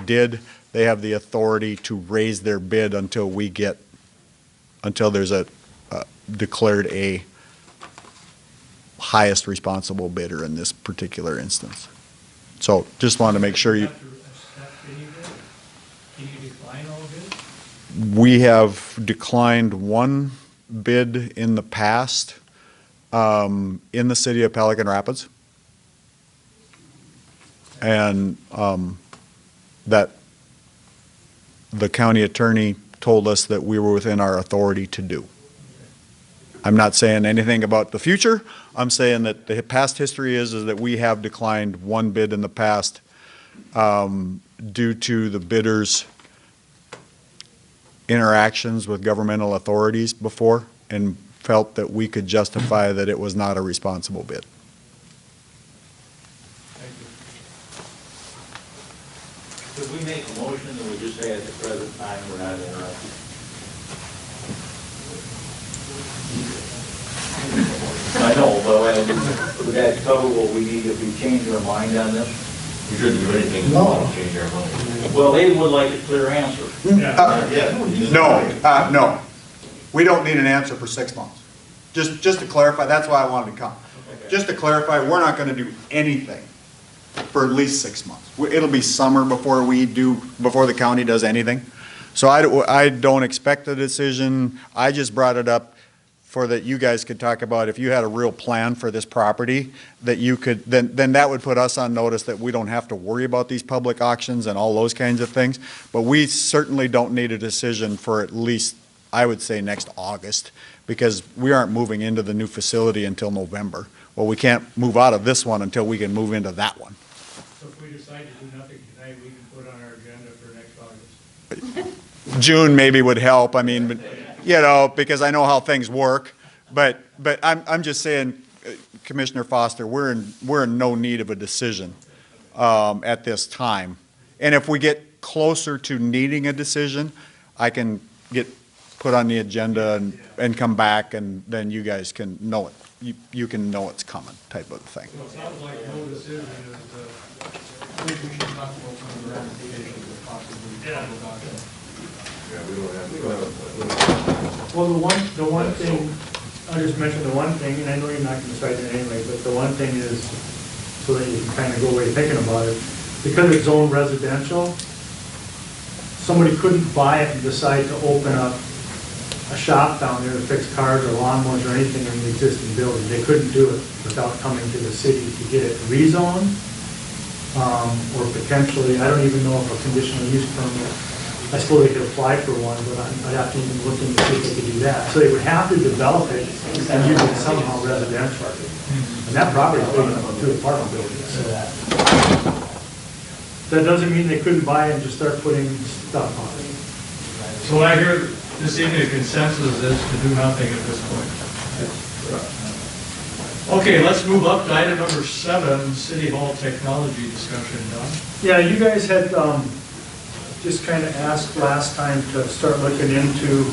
T: have the authority to raise their bid until there's a declared a highest responsible bidder in this particular instance. So just wanted to make sure you.
C: Can you decline all bids?
T: We have declined one bid in the past in the city of Pelican Rapids. And that the county attorney told us that we were within our authority to do. I'm not saying anything about the future. I'm saying that the past history is that we have declined one bid in the past due to the bidder's interactions with governmental authorities before and felt that we could justify that it was not a responsible bid.
J: Could we make a motion that we just say at the present time we're not interested? I know, but would that cover what we need if we change our mind on this?
P: We shouldn't do anything if we want to change our mind.
J: Well, they would like a clear answer.
T: No. We don't need an answer for 6 months. Just to clarify, that's why I wanted to come. Just to clarify, we're not going to do anything for at least 6 months. It'll be summer before the county does anything. So I don't expect a decision. I just brought it up for that you guys could talk about if you had a real plan for this property, that you could, then that would put us on notice that we don't have to worry about these public auctions and all those kinds of things. But we certainly don't need a decision for at least, I would say, next August, because we aren't moving into the new facility until November. Well, we can't move out of this one until we can move into that one.
C: So if we decide to do nothing tonight, we can put on our agenda for next August.
T: June maybe would help. I mean, but, because I know how things work. But I'm just saying, Commissioner Foster, we're in no need of a decision at this time. And if we get closer to needing a decision, I can get put on the agenda and come back, and then you guys can know it. You can know it's coming, type of thing.
C: So it sounds like no decision is, I think we should talk about some of the ramifications of possibly public auction.
P: Yeah, we don't have a.
H: Well, the one thing, I just mentioned the one thing, and I know you're not going to cite it anyway, but the one thing is, so that you can kind of go away thinking about it, because it's zoned residential, somebody couldn't buy it and decide to open up a shop down there to fix cars or lawnmowers or anything in the existing building. They couldn't do it without coming to the city to get it rezoned, or potentially, I don't even know if a conditional use permit, I suppose they could apply for one, but I'd have to even look into see if they could do that. So they would have to develop it and use it somehow residential. And that property is big enough to apartment buildings. That doesn't mean they couldn't buy it and just start putting stuff on it.
C: So what I hear this evening, a consensus is to do nothing at this point. Okay, let's move up to item number 7, City Hall technology discussion, Don.
H: Yeah, you guys had just kind of asked last time to start looking into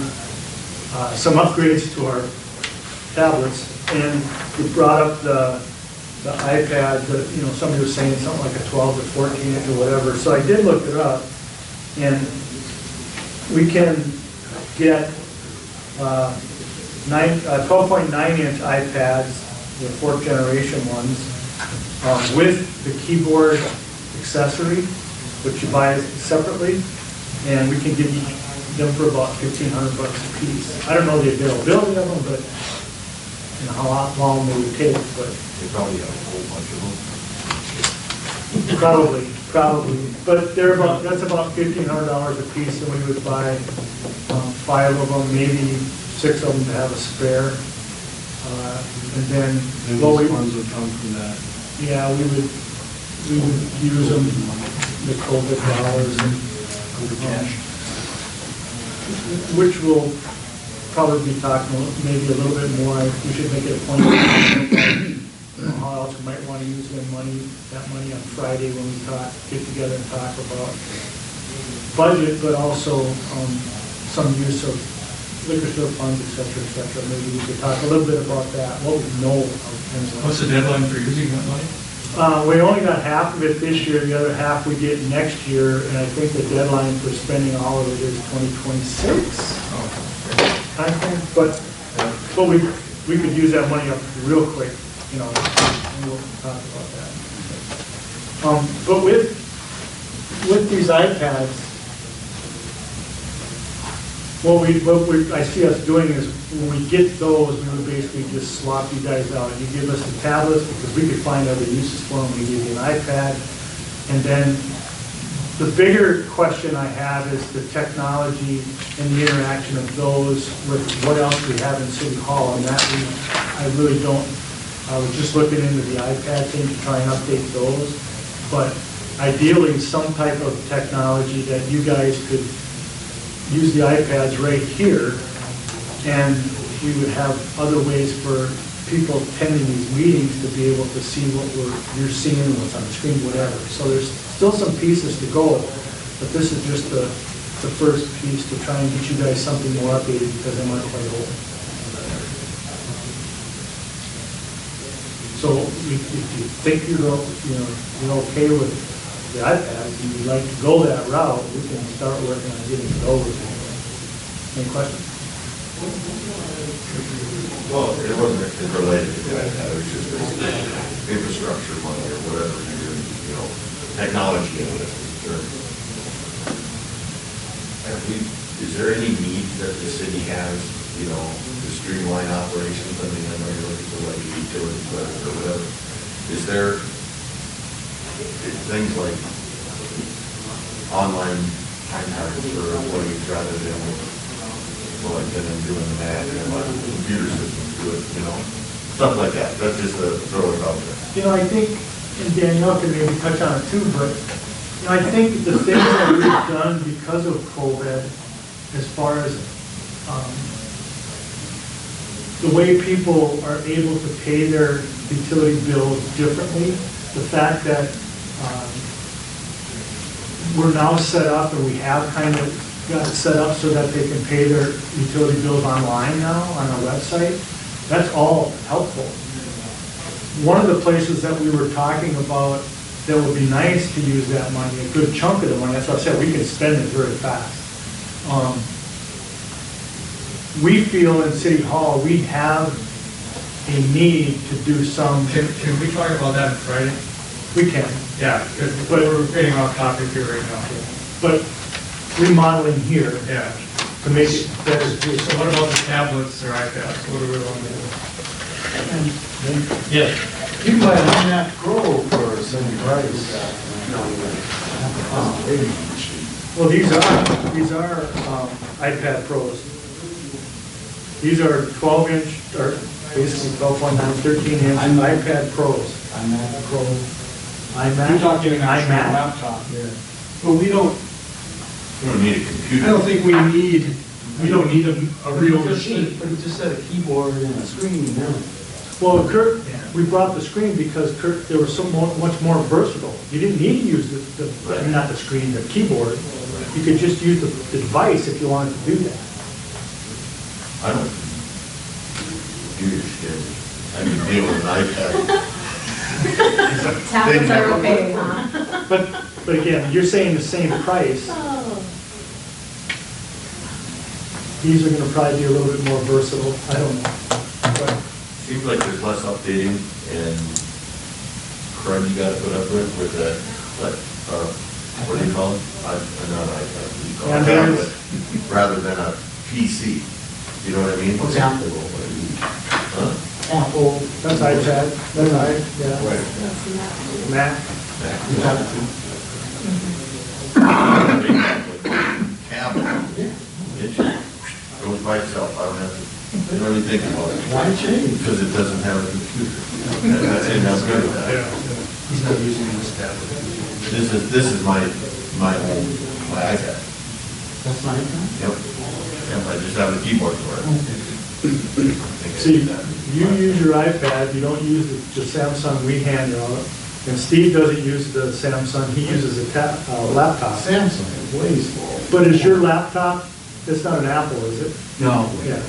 H: some upgrades to our tablets, and we brought up the iPad, somebody was saying something like a 12 to 14 inch or whatever, so I did look it up, and we can get 12.9 inch iPads, the 4th generation ones, with the keyboard accessory, which you buy separately, and we can get them for about $1,500 a piece. I don't know the availability of them, but how long they would take, but
P: They probably have a whole bunch of them.
H: probably. But that's about $1,500 a piece, and we would buy 5 of them, maybe 6 of them to have a spare. And then
O: And
H: what
O: these
H: we
O: funds would come from that.
H: Yeah, we would use them, the COVID dollars, and, which we'll probably be talking maybe a little bit more. We should make it a point of how else we might want to use that money on Friday when we get together and talk about budget, but also some use of liquor store funds, et cetera, et cetera. Maybe we could talk a little bit about that, what we know of.
C: What's the deadline for using that money?
H: We only got half of it this year, the other half we get next year, and I think the deadline for spending all of it is 2026. But we could use that money up real quick, and we'll talk about that. But with these iPads, what I see us doing is when we get those, we would basically just swap you guys out. You give us the tablets because we could find other uses for them. We give you an iPad. And then the bigger question I have is the technology and the interaction of those with what else we have in City Hall. And that I really don't, I was just looking into the iPad thing to try and update those. But ideally, some type of technology that you guys could use the iPads right here, and we would have other ways for people attending these meetings to be able to see what you're seeing, what's on the screen, whatever. So there's still some pieces to go, but this is just the first piece to try and get you guys something more updated because they might quite old. So if you think you're okay with the iPads and you'd like to go that route, we can start working on getting it over. Any questions?
P: Well, it wasn't related to that, it was just infrastructure money or whatever you're, technology in it. Is there any need that the city has, to streamline operations? I mean, I know you're looking for like utility credit or whatever. Is there things like online time cards for employees rather than like them doing the math and like computer systems do it, stuff like that. That's just a throw it out there.
H: I think, and Danielle can maybe touch on it too, but I think the things that we've done because of COVID, as far as the way people are able to pay their utility bills differently, the fact that we're now set up, and we have kind of got it set up so that they can pay their utility bills online now on our website, that's all helpful. One of the places that we were talking about that would be nice to use that money, a good chunk of the money, that's what I said, we can spend it very fast. We feel in City Hall we have a need to do some.
C: Can we talk about that on Friday?
H: We can.
C: Yeah, but we're getting off topic here right now.
H: But remodeling here,
C: yeah,
H: to make it better.
C: So what about the tablets or iPads? What do we want to do? Yes.
O: You can buy an iMac Pro for the same price.
H: Well, these are iPad Pros. These are 12-inch, or basically 12.9, 13-inch iPad Pros.
O: iMac Pro.
H: iMac?
N: You're talking an actual
H: iMac.
N: laptop.
H: Yeah.
N: But we don't,
P: You don't need a computer.
N: I don't think we don't need a real machine.
O: But it just said a keyboard and a screen, yeah.
H: Well, Kurt, we brought the screen because Kurt, they were so much more versatile. You didn't need to use not the screen, the keyboard. You could just use the device if you wanted to do that.
P: I don't. Computer scared me. I can deal with an iPad.
D: Tablets are okay, huh?
H: But again, you're saying the same price.
D: Oh.
H: These are gonna probably be a little bit more versatile. I don't know. But
P: Seems like there's less updating and crud you gotta put up with that, what do you call it? Not an iPad, what do you call it?
H: Android.
P: Tablet, rather than a PC. You know what I mean?
O: What's Apple?
P: Huh?
H: Apple, that's iPad, that's yeah.
P: Right.
H: Mac.
P: Tablet. It goes by itself. I don't have to really think about it.
O: Why change?
P: Because it doesn't have a computer. And I'm good with that.
O: He's not using this tablet.
P: This is my home, my iPad.
O: That's my iPad?
P: Yep. Yep, I just have a keyboard for it.
H: See, you use your iPad, you don't use the Samsung we hand out, and Steve doesn't use the Samsung, he uses a laptop.
O: Samsung, way slow.
H: But is your laptop, it's not an Apple, is it?
O: No.
H: Yeah.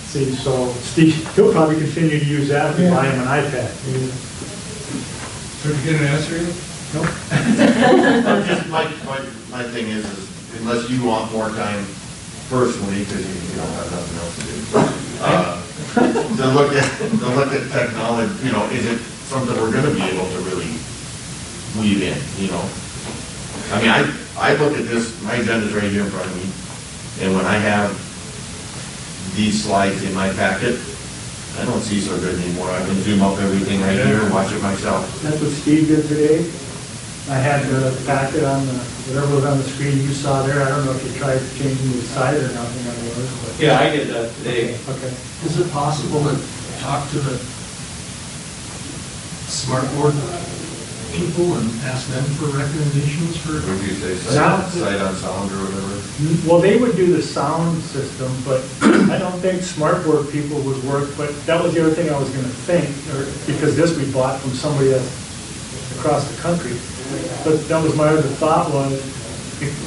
H: See, so Steve, he'll probably continue to use that if you buy him an iPad.
C: So did you get an answer yet?
H: Nope.
P: Just my thing is unless you want more time personally, because you don't have nothing else to do, to look at technology, is it something we're gonna be able to really weave in, I mean, I look at this, my agenda's right here in front of me, and when I have these slides in my packet, I don't see so good anymore. I can zoom up everything right here and watch it myself.
H: That's what Steve did today. I had the packet on whatever was on the screen you saw there. I don't know if you tried changing the size or nothing on yours, but.
G: Yeah, I did that today.
H: Okay.
O: Is it possible to talk to the smart board people and ask them for recommendations for?
P: What do you say, sight on sound or whatever?
H: Well, they would do the sound system, but I don't think smartboard people would work, but that was the other thing I was gonna think, because this we bought from somebody else across the country. But that was my other thought was,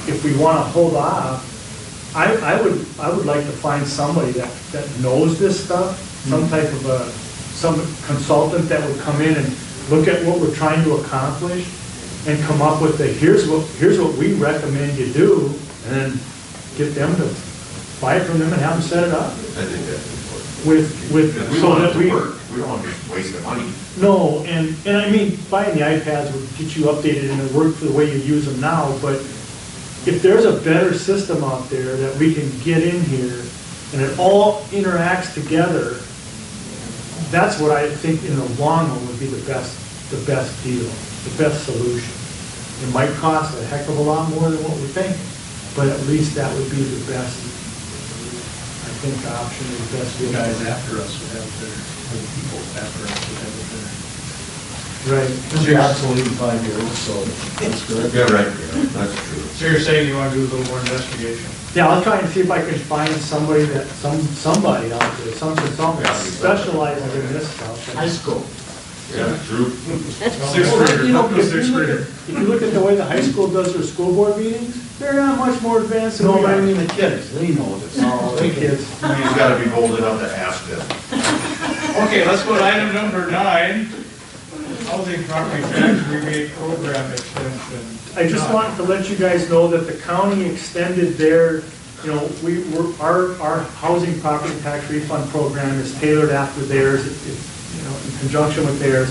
H: if we wanna hold off, I would like to find somebody that knows this stuff, some type of some consultant that would come in and look at what we're trying to accomplish and come up with here's what we recommend you do, and then get them to buy it from them and have them set it up.
P: I think that's important. We
H: So
P: want
H: that
P: it to work. We don't want to just waste the money.
H: No, and I mean, buying the iPads would get you updated and it work for the way you use them now, but if there's a better system out there that we can get in here and it all interacts together, that's what I think in the long run would be the best deal, the best solution. It might cost a heck of a lot more than what we think, but at least that would be the best, I think, option, the best deal.
O: The guys after us would have the people after us would have it there.
H: Right.
O: Because you're obsolete in 5 years, so that's good.
P: Yeah, right, that's true.
C: So you're saying you want to do a little more investigation?
H: Yeah, I'll try and see if I can find somebody somebody out there, some consultant that specializes in this stuff.
O: High school.
P: Yeah, true.
H: Sixth grader. If you look at the way the high school does their school board meetings, they're not much more advanced than
O: No,
H: we
O: I
H: are.
O: mean the kids, they know it.
H: Oh, the kids.
P: You've got to be bold enough to ask them.
C: Okay, let's go to item number 9. Housing property tax rebate program extension.
H: I just wanted to let you guys know that the county extended their, our housing property tax refund program is tailored after theirs, in conjunction with theirs.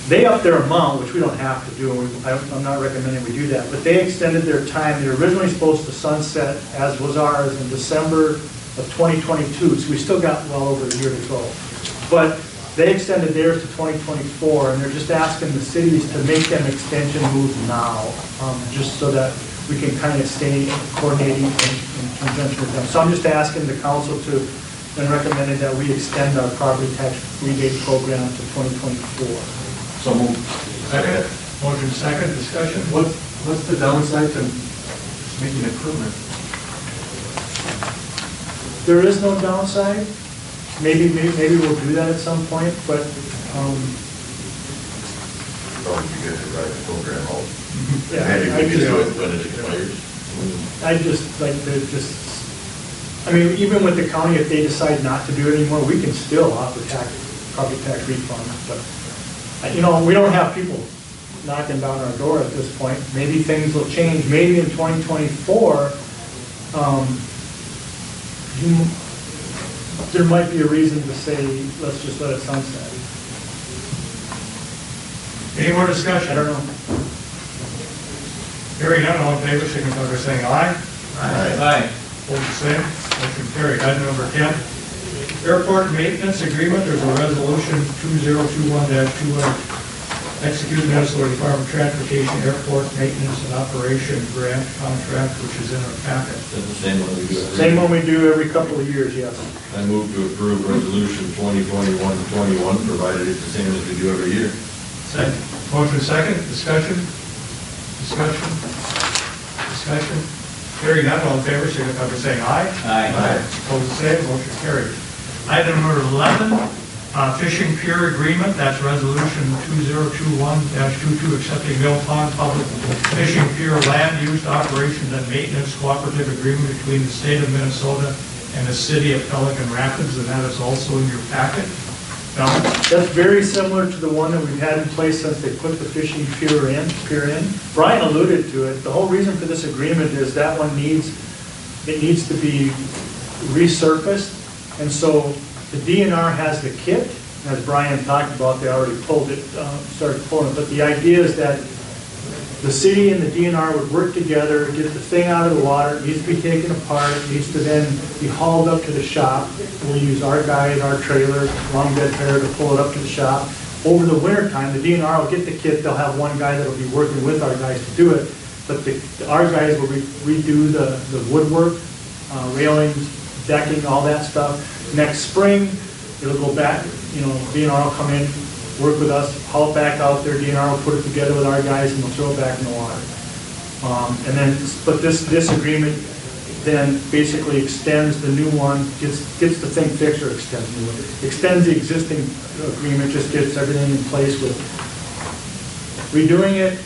H: They upped their amount, which we don't have to do, and I'm not recommending we do that, but they extended their time. They were originally supposed to sunset, as was ours, in December of 2022, so we still got well over a year to go. But they extended theirs to 2024, and they're just asking the cities to make them extension moves now, just so that we can kind of stay coordinating in conjunction with them. So I'm just asking the council to been recommended that we extend our property tax rebate program to 2024.
P: So moved.
C: Second. Motion second, discussion.
N: What's the downside to making improvement?
H: There is no downside. Maybe we'll do that at some point, but
P: Probably be good to write the program out.
H: Yeah,
P: Maybe
H: I
P: we can
H: just-
P: do it when it expires.
H: I'd just like to I mean, even with the county, if they decide not to do it anymore, we can still offer property tax refund. But, you know, we don't have people knocking down our door at this point. Maybe things will change. Maybe in 2024, there might be a reason to say, let's just let it sunset.
C: Any more discussion?
H: I don't know.
C: Hearing none, all in favor, signify by saying aye.
P: Aye.
C: Hold the same. Motion carried. Item number 10, airport maintenance agreement. There's a resolution 2021-2 execute Minnesota Department of Transportation Airport Maintenance and Operation Grant Contract, which is in our packet.
P: That's the same one we do every
H: Same
P: year.
H: one we do every couple of years, yes.
P: I move to approve resolution 2021-21, provided it's the same as we do every year.
C: Second. Motion second, discussion? Discussion? Discussion? Hearing none, all in favor, signify by saying aye.
P: Aye.
C: Opposed, the same, motion carried. Item number 11, fishing pier agreement, that's resolution 2021-22, accepting Mill Pond Public Fishing Pier land use operations and maintenance cooperative agreement between the state of Minnesota and the city of Pelican Rapids, and that is also in your packet. Now,
H: That's very similar to the one that we've had in place since they put the fishing pier in. Brian alluded to it. The whole reason for this agreement is that one needs to be resurfaced. And so the DNR has the kit. As Brian talked about, they already started pulling it. But the idea is that the city and the DNR would work together, get the thing out of the water, it needs to be taken apart, it needs to then be hauled up to the shop. We'll use our guys, our trailer, long bed trailer to pull it up to the shop. Over the winter time, the DNR will get the kit, they'll have one guy that'll be working with our guys to do it, but our guys will redo the woodwork, railings, decking, all that stuff. Next spring, it'll go back, DNR will come in, work with us, haul it back out there, DNR will put it together with our guys, and they'll throw it back in the water. But this agreement then basically extends the new one, gets the thing fixed, or extends the existing agreement, just gets everything in place with redoing it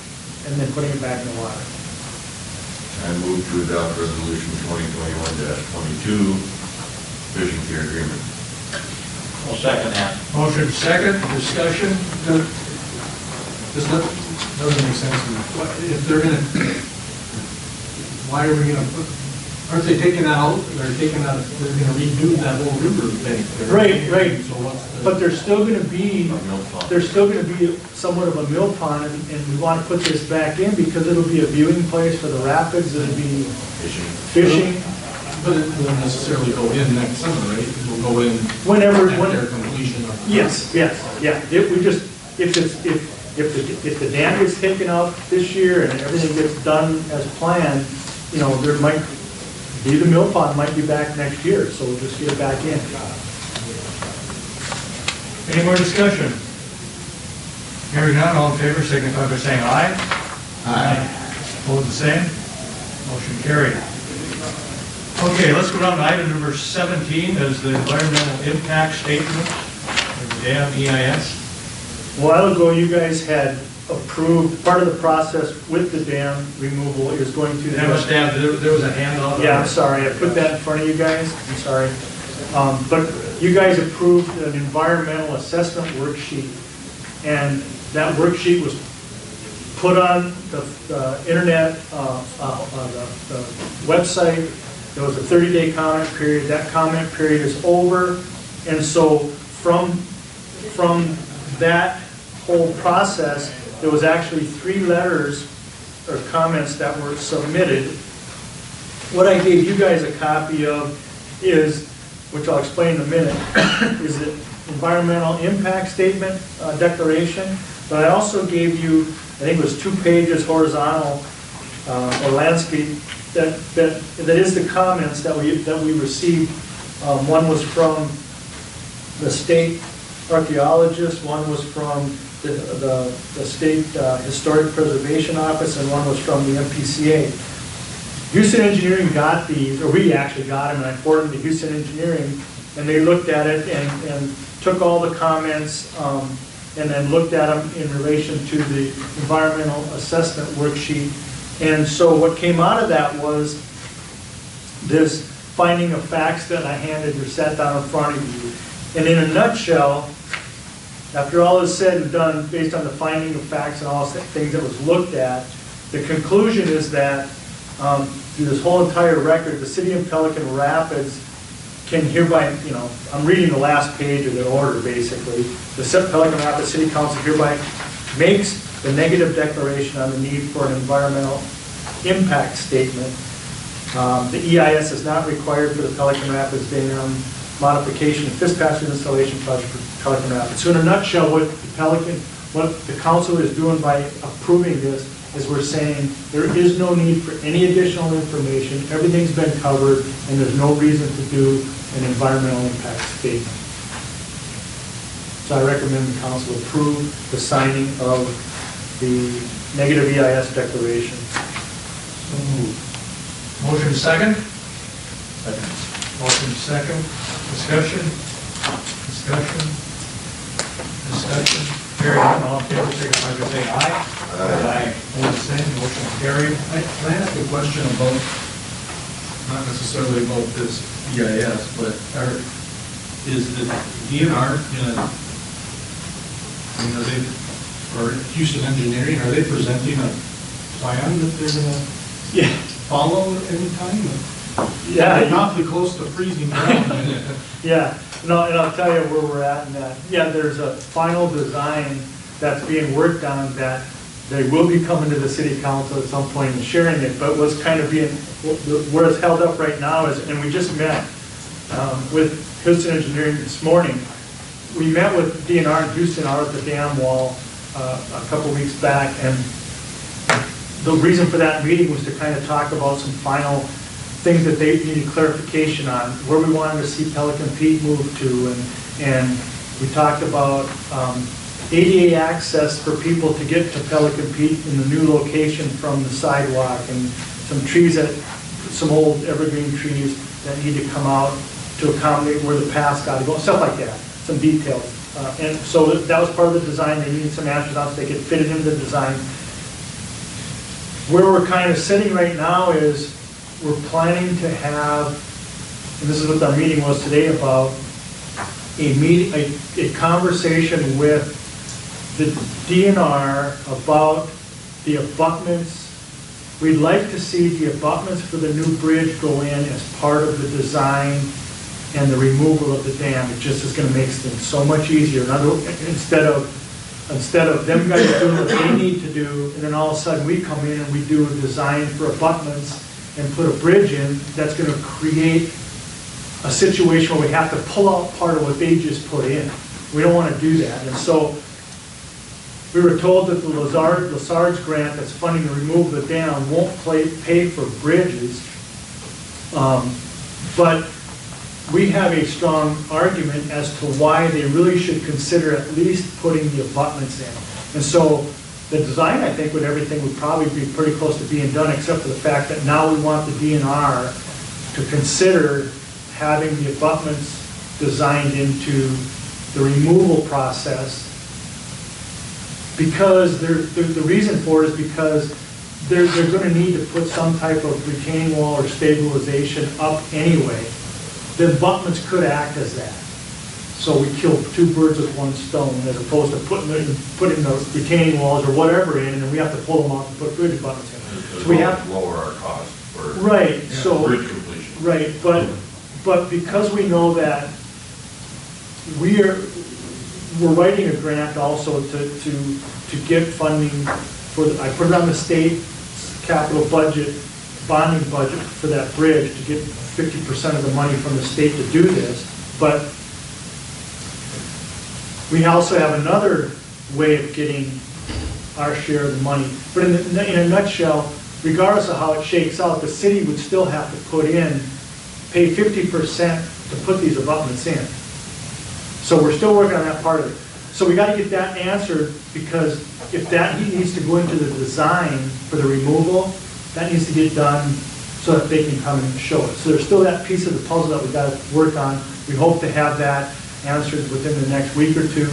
H: and then putting it back in the water.
P: I move to adopt resolution 2021-22, fishing pier agreement.
J: I'll second that.
C: motion second, discussion?
N: This doesn't make sense to me. If they're gonna, why are we gonna put, aren't they taking out, they're gonna redo that whole river thing?
H: Right.
N: So what's the?
H: But there's still gonna be somewhat of a mill pond, and we wanna put this back in because it'll be a viewing place for the rapids, it'll be fishing.
N: But it won't necessarily go in next summer, right? It will go in
H: Whenever,
N: at their completion of.
H: yes, yeah. If the dam gets taken out this year and everything gets done as planned, there might be, the mill pond might be back next year, so we'll just get it back in.
C: Any more discussion? Hearing none, all in favor, signify by saying aye. Aye. Opposed, the same. Motion carried. Okay, let's go down to item number 17, as the environmental impact statement of the dam EIS.
H: A while ago, you guys had approved, part of the process with the dam removal is going to.
C: There was a handout.
H: Yeah, I'm sorry, I put that in front of you guys, I'm sorry. But you guys approved an environmental assessment worksheet, and that worksheet was put on the internet, the website. There was a 30-day comment period. That comment period is over, and so from that whole process, there was actually 3 letters or comments that were submitted. What I gave you guys a copy of is, which I'll explain in a minute, is the environmental impact statement declaration. But I also gave you, I think it was 2 pages horizontal or landscape that is the comments that we received
E: One was from the state archaeologist, one was from the State Historic Preservation Office, and one was from the MPCA. Houston Engineering got these, or we actually got them, and I forwarded them to Houston Engineering, and they looked at it and took all the comments and then looked at them in relation to the environmental assessment worksheet. And so what came out of that was this finding of facts that I handed or sat down in front of you. And in a nutshell, after all is said and done, based on the finding of facts and all the things that was looked at, the conclusion is that through this whole entire record, the city of Pelican Rapids can hereby, I'm reading the last page of the order basically. The Pelican Rapids City Council hereby makes the negative declaration on the need for an environmental impact statement. The EIS is not required for the Pelican Rapids Dam modification and Fitzpatrick installation project for Pelican Rapids. So in a nutshell, what the council is doing by approving this is we're saying there is no need for any additional information, everything's been covered, and there's no reason to do an environmental impact statement. So I recommend the council approve the signing of the negative EIS declaration.
C: So moved. Motion second? Second. Motion second. Discussion? Hearing none, all in favor, signify by saying aye. Aye. Opposed, same, motion carried.
H: Can I ask a question about, not necessarily about this EIS, but is the DNR or Houston Engineering, are they presenting a plan that they're going to follow at any time?
E: Yeah.
H: They're awfully close to freezing ground.
E: Yeah, no, and I'll tell you where we're at in that. Yeah, there's a final design that's being worked on that they will be coming to the city council at some point and sharing it, but what's kind of being, where it's held up right now is, and we just met with Houston Engineering this morning. We met with DNR in Houston out at the dam wall a couple weeks back, and the reason for that meeting was to kind of talk about some final things that they needed clarification on, where we wanted to see Pelican Peak move to, and we talked about ADA access for people to get to Pelican Peak in the new location from the sidewalk, and some trees some old evergreen trees that need to come out to accommodate where the path's got to go, stuff like that, some details. And so that was part of the design. They needed some answers on so they could fit it into the design. Where we're kind of sitting right now is we're planning to have, and this is what our meeting was today about, a conversation with the DNR about the abutments. We'd like to see the abutments for the new bridge go in as part of the design and the removal of the dam. It just is going to make things so much easier. Instead of them guys doing what they need to do, and then all of a sudden we come in and we do a design for abutments and put a bridge in, that's going to create a situation where we have to pull out part of what they just put in. We don't want to do that. And so we were told that the Lazard's grant that's funding the removal of the dam won't pay for bridges, but we have a strong argument as to why they really should consider at least putting the abutments in. And so the design, I think, with everything would probably be pretty close to being done, except for the fact that now we want the DNR to consider having the abutments designed into the removal process, because the reason for it is because they're going to need to put some type of retaining wall or stabilization up anyway. The abutments could act as that. So we kill two birds with one stone, as opposed to putting the retaining walls or whatever in, and then we have to pull them out and put bridge abutments in. So we have to
P: lower our cost for
N: bridge
P: completion.
N: Right, but because we know that we're writing a grant also to get funding for, I put it on the state capital budget, bonding budget for that bridge to get 50% of the money from the state to do this, but we also have another way of getting our share of the money. But in a nutshell, regardless of how it shakes out, the city would still have to pay 50%
H: to put these abutments in. So we're still working on that part of it. So we got to get that answered, because if that needs to go into the design for the removal, that needs to get done so that they can come and show it. So there's still that piece of the puzzle that we got to work on. We hope to have that answered within the next week or two,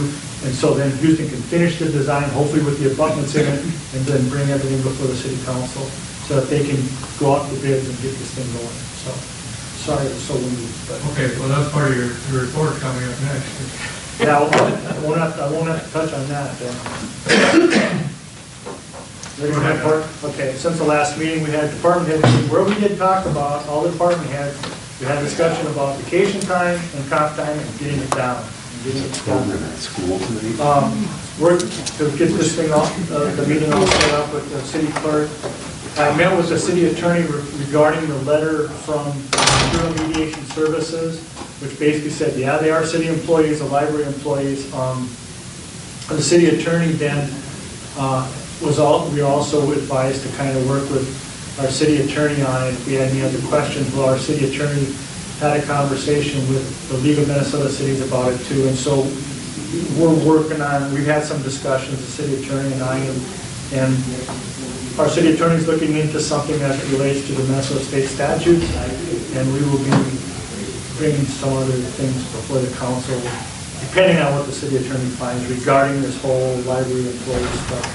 H: and so then Houston can finish the design, hopefully with the abutments in it, and then bring everything before the city council so that they can go out to bids and get this thing going. So, sorry it was so windy, but.
C: Okay, well, that's part of your report coming up next.
H: Yeah, I won't have to touch on that then. Ready for my report? Okay, since the last meeting, we had department head meeting where we did talk about, all the department heads, we had discussion about vacation time and comp time and getting it down. Work to get this thing off, the meeting all set up with the city clerk. I met with the city attorney regarding the letter from Bureau of Mediation Services, which basically said, yeah, they are city employees, the library employees. The city attorney then we were also advised to kind of work with our city attorney on it. If we had any other questions, well, our city attorney had a conversation with the League of Minnesota Cities about it too. And so we're working on, we've had some discussions, the city attorney and I, and our city attorney is looking into something that relates to the Minnesota state statutes, and we will be bringing some other things before the council, depending on what the city attorney finds regarding this whole library employee stuff.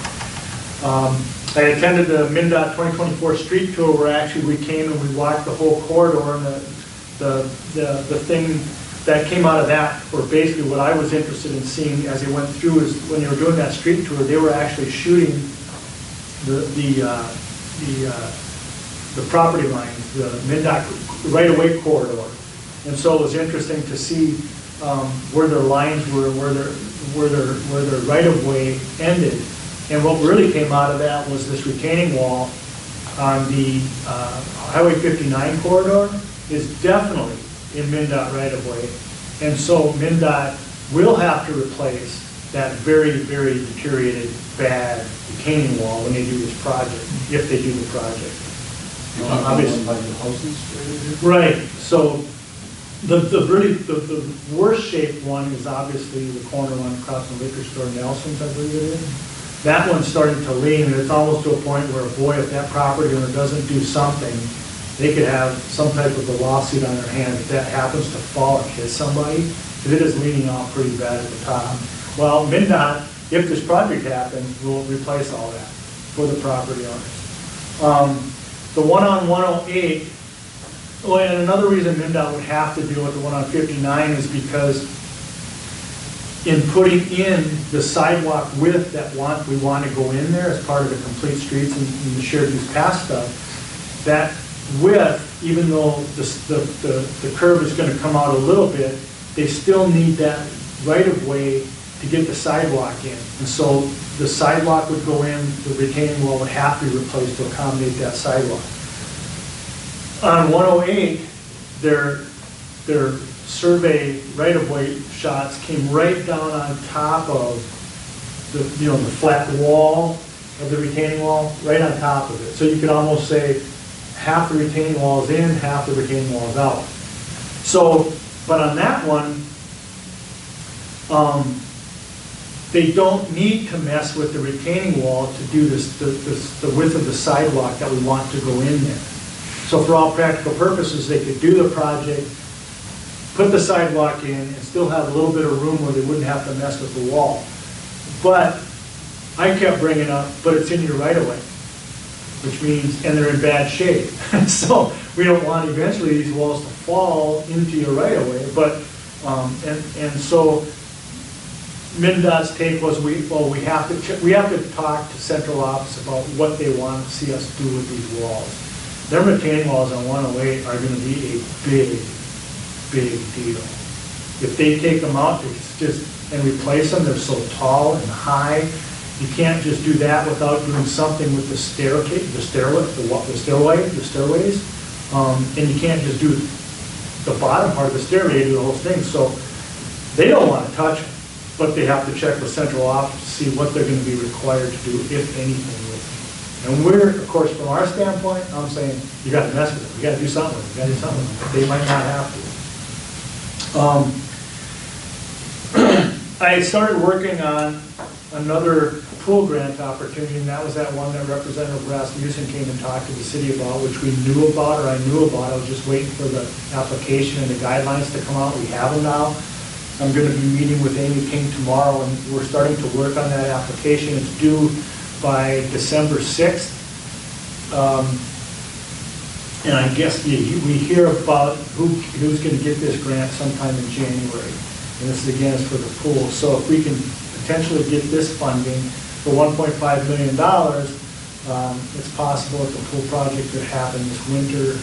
H: I attended the MnDOT 2024 street tour, where actually we came and we walked the whole corridor, and the thing that came out of that, or basically what I was interested in seeing as they went through, is when they were doing that street tour, they were actually shooting the property lines, the MnDOT right-of-way corridor. And so it was interesting to see where their lines were, where their right-of-way ended. And what really came out of that was this retaining wall on the Highway 59 corridor is definitely in MnDOT right-of-way. And so MnDOT will have to replace that very, very deteriorated, bad retaining wall when they do this project, if they do the project. Obviously, by the houses? Right. So the worst shaped one is obviously the corner one across the liquor store, Nelson's, I believe it is. That one's starting to lean, and it's almost to a point where, boy, if that property owner doesn't do something, they could have some type of a lawsuit on their hands if that happens to fall and hit somebody, because it is leaning out pretty bad at the top. Well, MnDOT, if this project happens, will replace all that for the property owners. The one on 108, well, and another reason MnDOT would have to deal with the one on 59 is because in putting in the sidewalk width that we want to go in there as part of the complete streets and the shared use path stuff, that width, even though the curve is going to come out a little bit, they still need that right-of-way to get the sidewalk in. And so the sidewalk would go in, the retaining wall would have to be replaced to accommodate that sidewalk. On 108, their survey right-of-way shots came right down on top of the flat wall of the retaining wall, right on top of it. So you could almost say half the retaining wall is in, half the retaining wall is out. So, but on that one, they don't need to mess with the retaining wall to do the width of the sidewalk that we want to go in there. So for all practical purposes, they could do the project, put the sidewalk in, and still have a little bit of room where they wouldn't have to mess with the wall. But I kept bringing up, but it's in your right-of-way, which means, and they're in bad shape. So we don't want eventually these walls to fall into your right-of-way. But and so MnDOT's take was we have to talk to central office about what they want to see us do with these walls. Their retaining walls on 108 are going to be a big deal. If they take them out, and replace them, they're so tall and high. You can't just do that without doing something with the stairways, and you can't just do the bottom part of the stairway, do the whole thing. So they don't want to touch them, but they have to check with central office to see what they're going to be required to do, if anything, with them. And we're, of course, from our standpoint, I'm saying you got to mess with them. You got to do something with them. You got to do something with them. They might not have to. I started working on another pool grant opportunity, and that was that one that Representative Rasmussen came and talked to the city about, which we knew about, or I knew about. I was just waiting for the application and the guidelines to come out. We have them now. I'm going to be meeting with Amy King tomorrow, and we're starting to work on that application. It's due by December 6th. And I guess we hear about who's going to get this grant sometime in January. And this, again, is for the pool. So if we can potentially get this funding for $1.5 million, it's possible that the pool project could happen this winter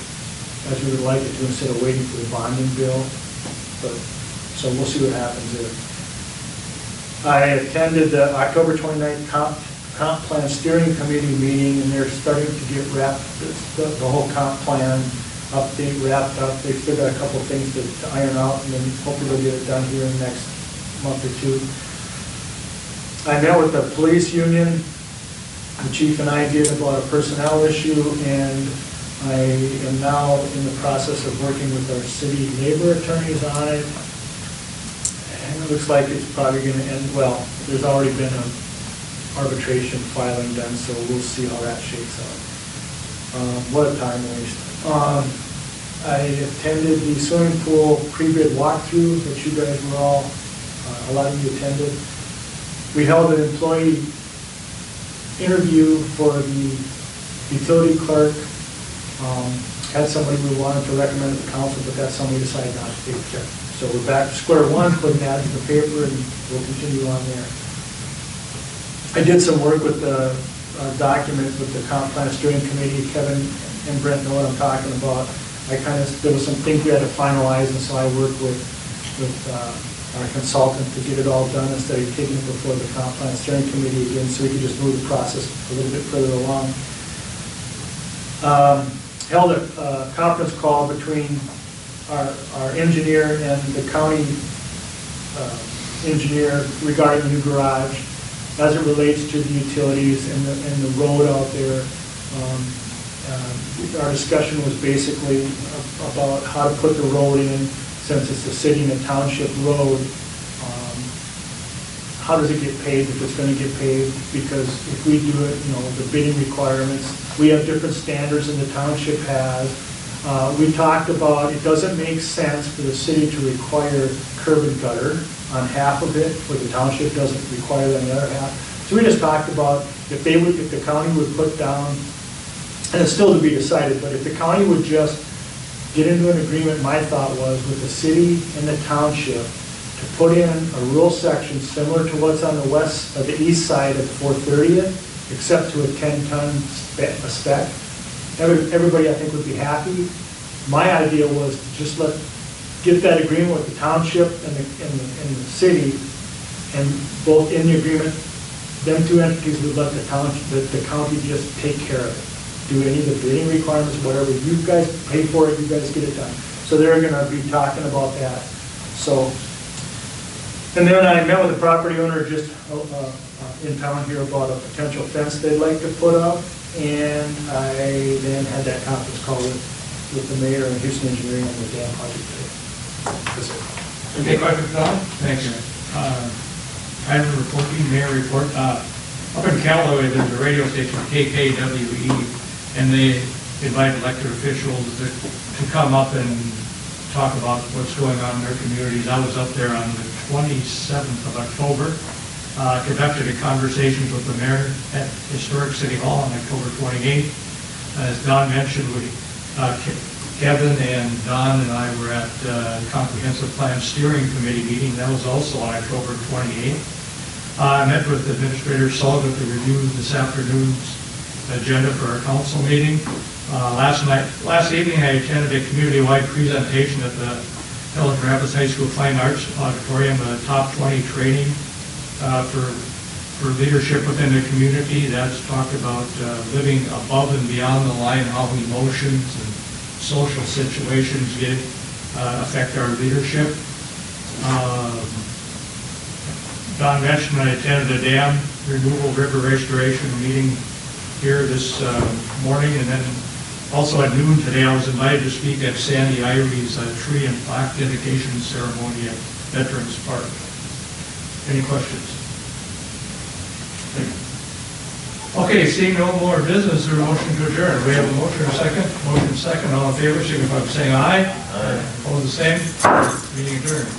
H: as we would like it to, instead of waiting for the bonding bill. So we'll see what happens there. I attended the October 29th comp plan steering committee meeting, and they're starting to get the whole comp plan update wrapped up. They've still got a couple of things to iron out, and then hopefully they'll get it done here in the next month or two. I met with the police union. The chief and I did about a personnel issue, and I am now in the process of working with our city labor attorneys on it. And it looks like it's probably going to end well. There's already been an arbitration filing done, so we'll see how that shakes out. What a time waste. I attended the swimming pool pre-bid walkthrough that you guys were all, a lot of you attended. We held an employee interview for the utility clerk. Had somebody we wanted to recommend to the council, but that somebody decided not to take the check. So we're back to square one, putting that in the paper, and we'll continue on there. I did some work with the document with the comp plan steering committee. Kevin and Brent know what I'm talking about. There was some things we had to finalize, and so I worked with our consultant to get it all done instead of taking it before the comp plan steering committee again, so we could just move the process a little bit further along. Held a conference call between our engineer and the county engineer regarding the new garage as it relates to the utilities and the road out there. Our discussion was basically about how to put the road in, since it's a city and a township road. How does it get paved if it's going to get paved? Because if we do it, the bidding requirements, we have different standards than the township has. We talked about it doesn't make sense for the city to require curb and gutter on half of it, where the township doesn't require it on the other half. So we just talked about if the county would put down, and it's still to be decided, but if the county would just get into an agreement, my thought was, with the city and the township to put in a rural section similar to what's on the east side of 430th, except to a 10-ton spec. Everybody, I think, would be happy. My idea was to just get that agreement with the township and the city, and both in the agreement, them two entities would let the county just take care of it. Do any of the bidding requirements, whatever you guys pay for it, you guys get it done. So they're going to be talking about that. So, and then I met with a property owner just in town here about a potential fence they'd like to put up, and I then had that conference call with the mayor and Houston Engineering on the dam project today. That's it.
C: Okay, questions, Don? Thank you. Item reporting, mayor report. Up in Callaway, there's a radio station, KKWE, and they invite elected officials to come up and talk about what's going on in their communities. I was up there on the 27th of October, conducted a conversation with the mayor at Historic City Hall on October 28th. As Don mentioned, Kevin and Don and I were at the Comprehensive Plan Steering Committee meeting. That was also on October 28th. I met with Administrator Sullivan to review this afternoon's agenda for our council meeting. Last evening, I attended a community-wide presentation at the Pelican Rapids High School Fine Arts Auditorium, a top 20 training for leadership within the community. That's talked about living above and beyond the line, how emotions and social situations affect our leadership. Don mentioned I attended a dam removal river restoration meeting here this morning, and then Also at noon today, I was invited to speak at Sandy Irie's tree and plaque dedication ceremony at Veterans Park. Any questions? Okay, seeing no more business, or motion to adjourn. We have a motion and a second. Motion second. All in favor, signify by saying aye. Aye. Opposed, the same. Meeting adjourned.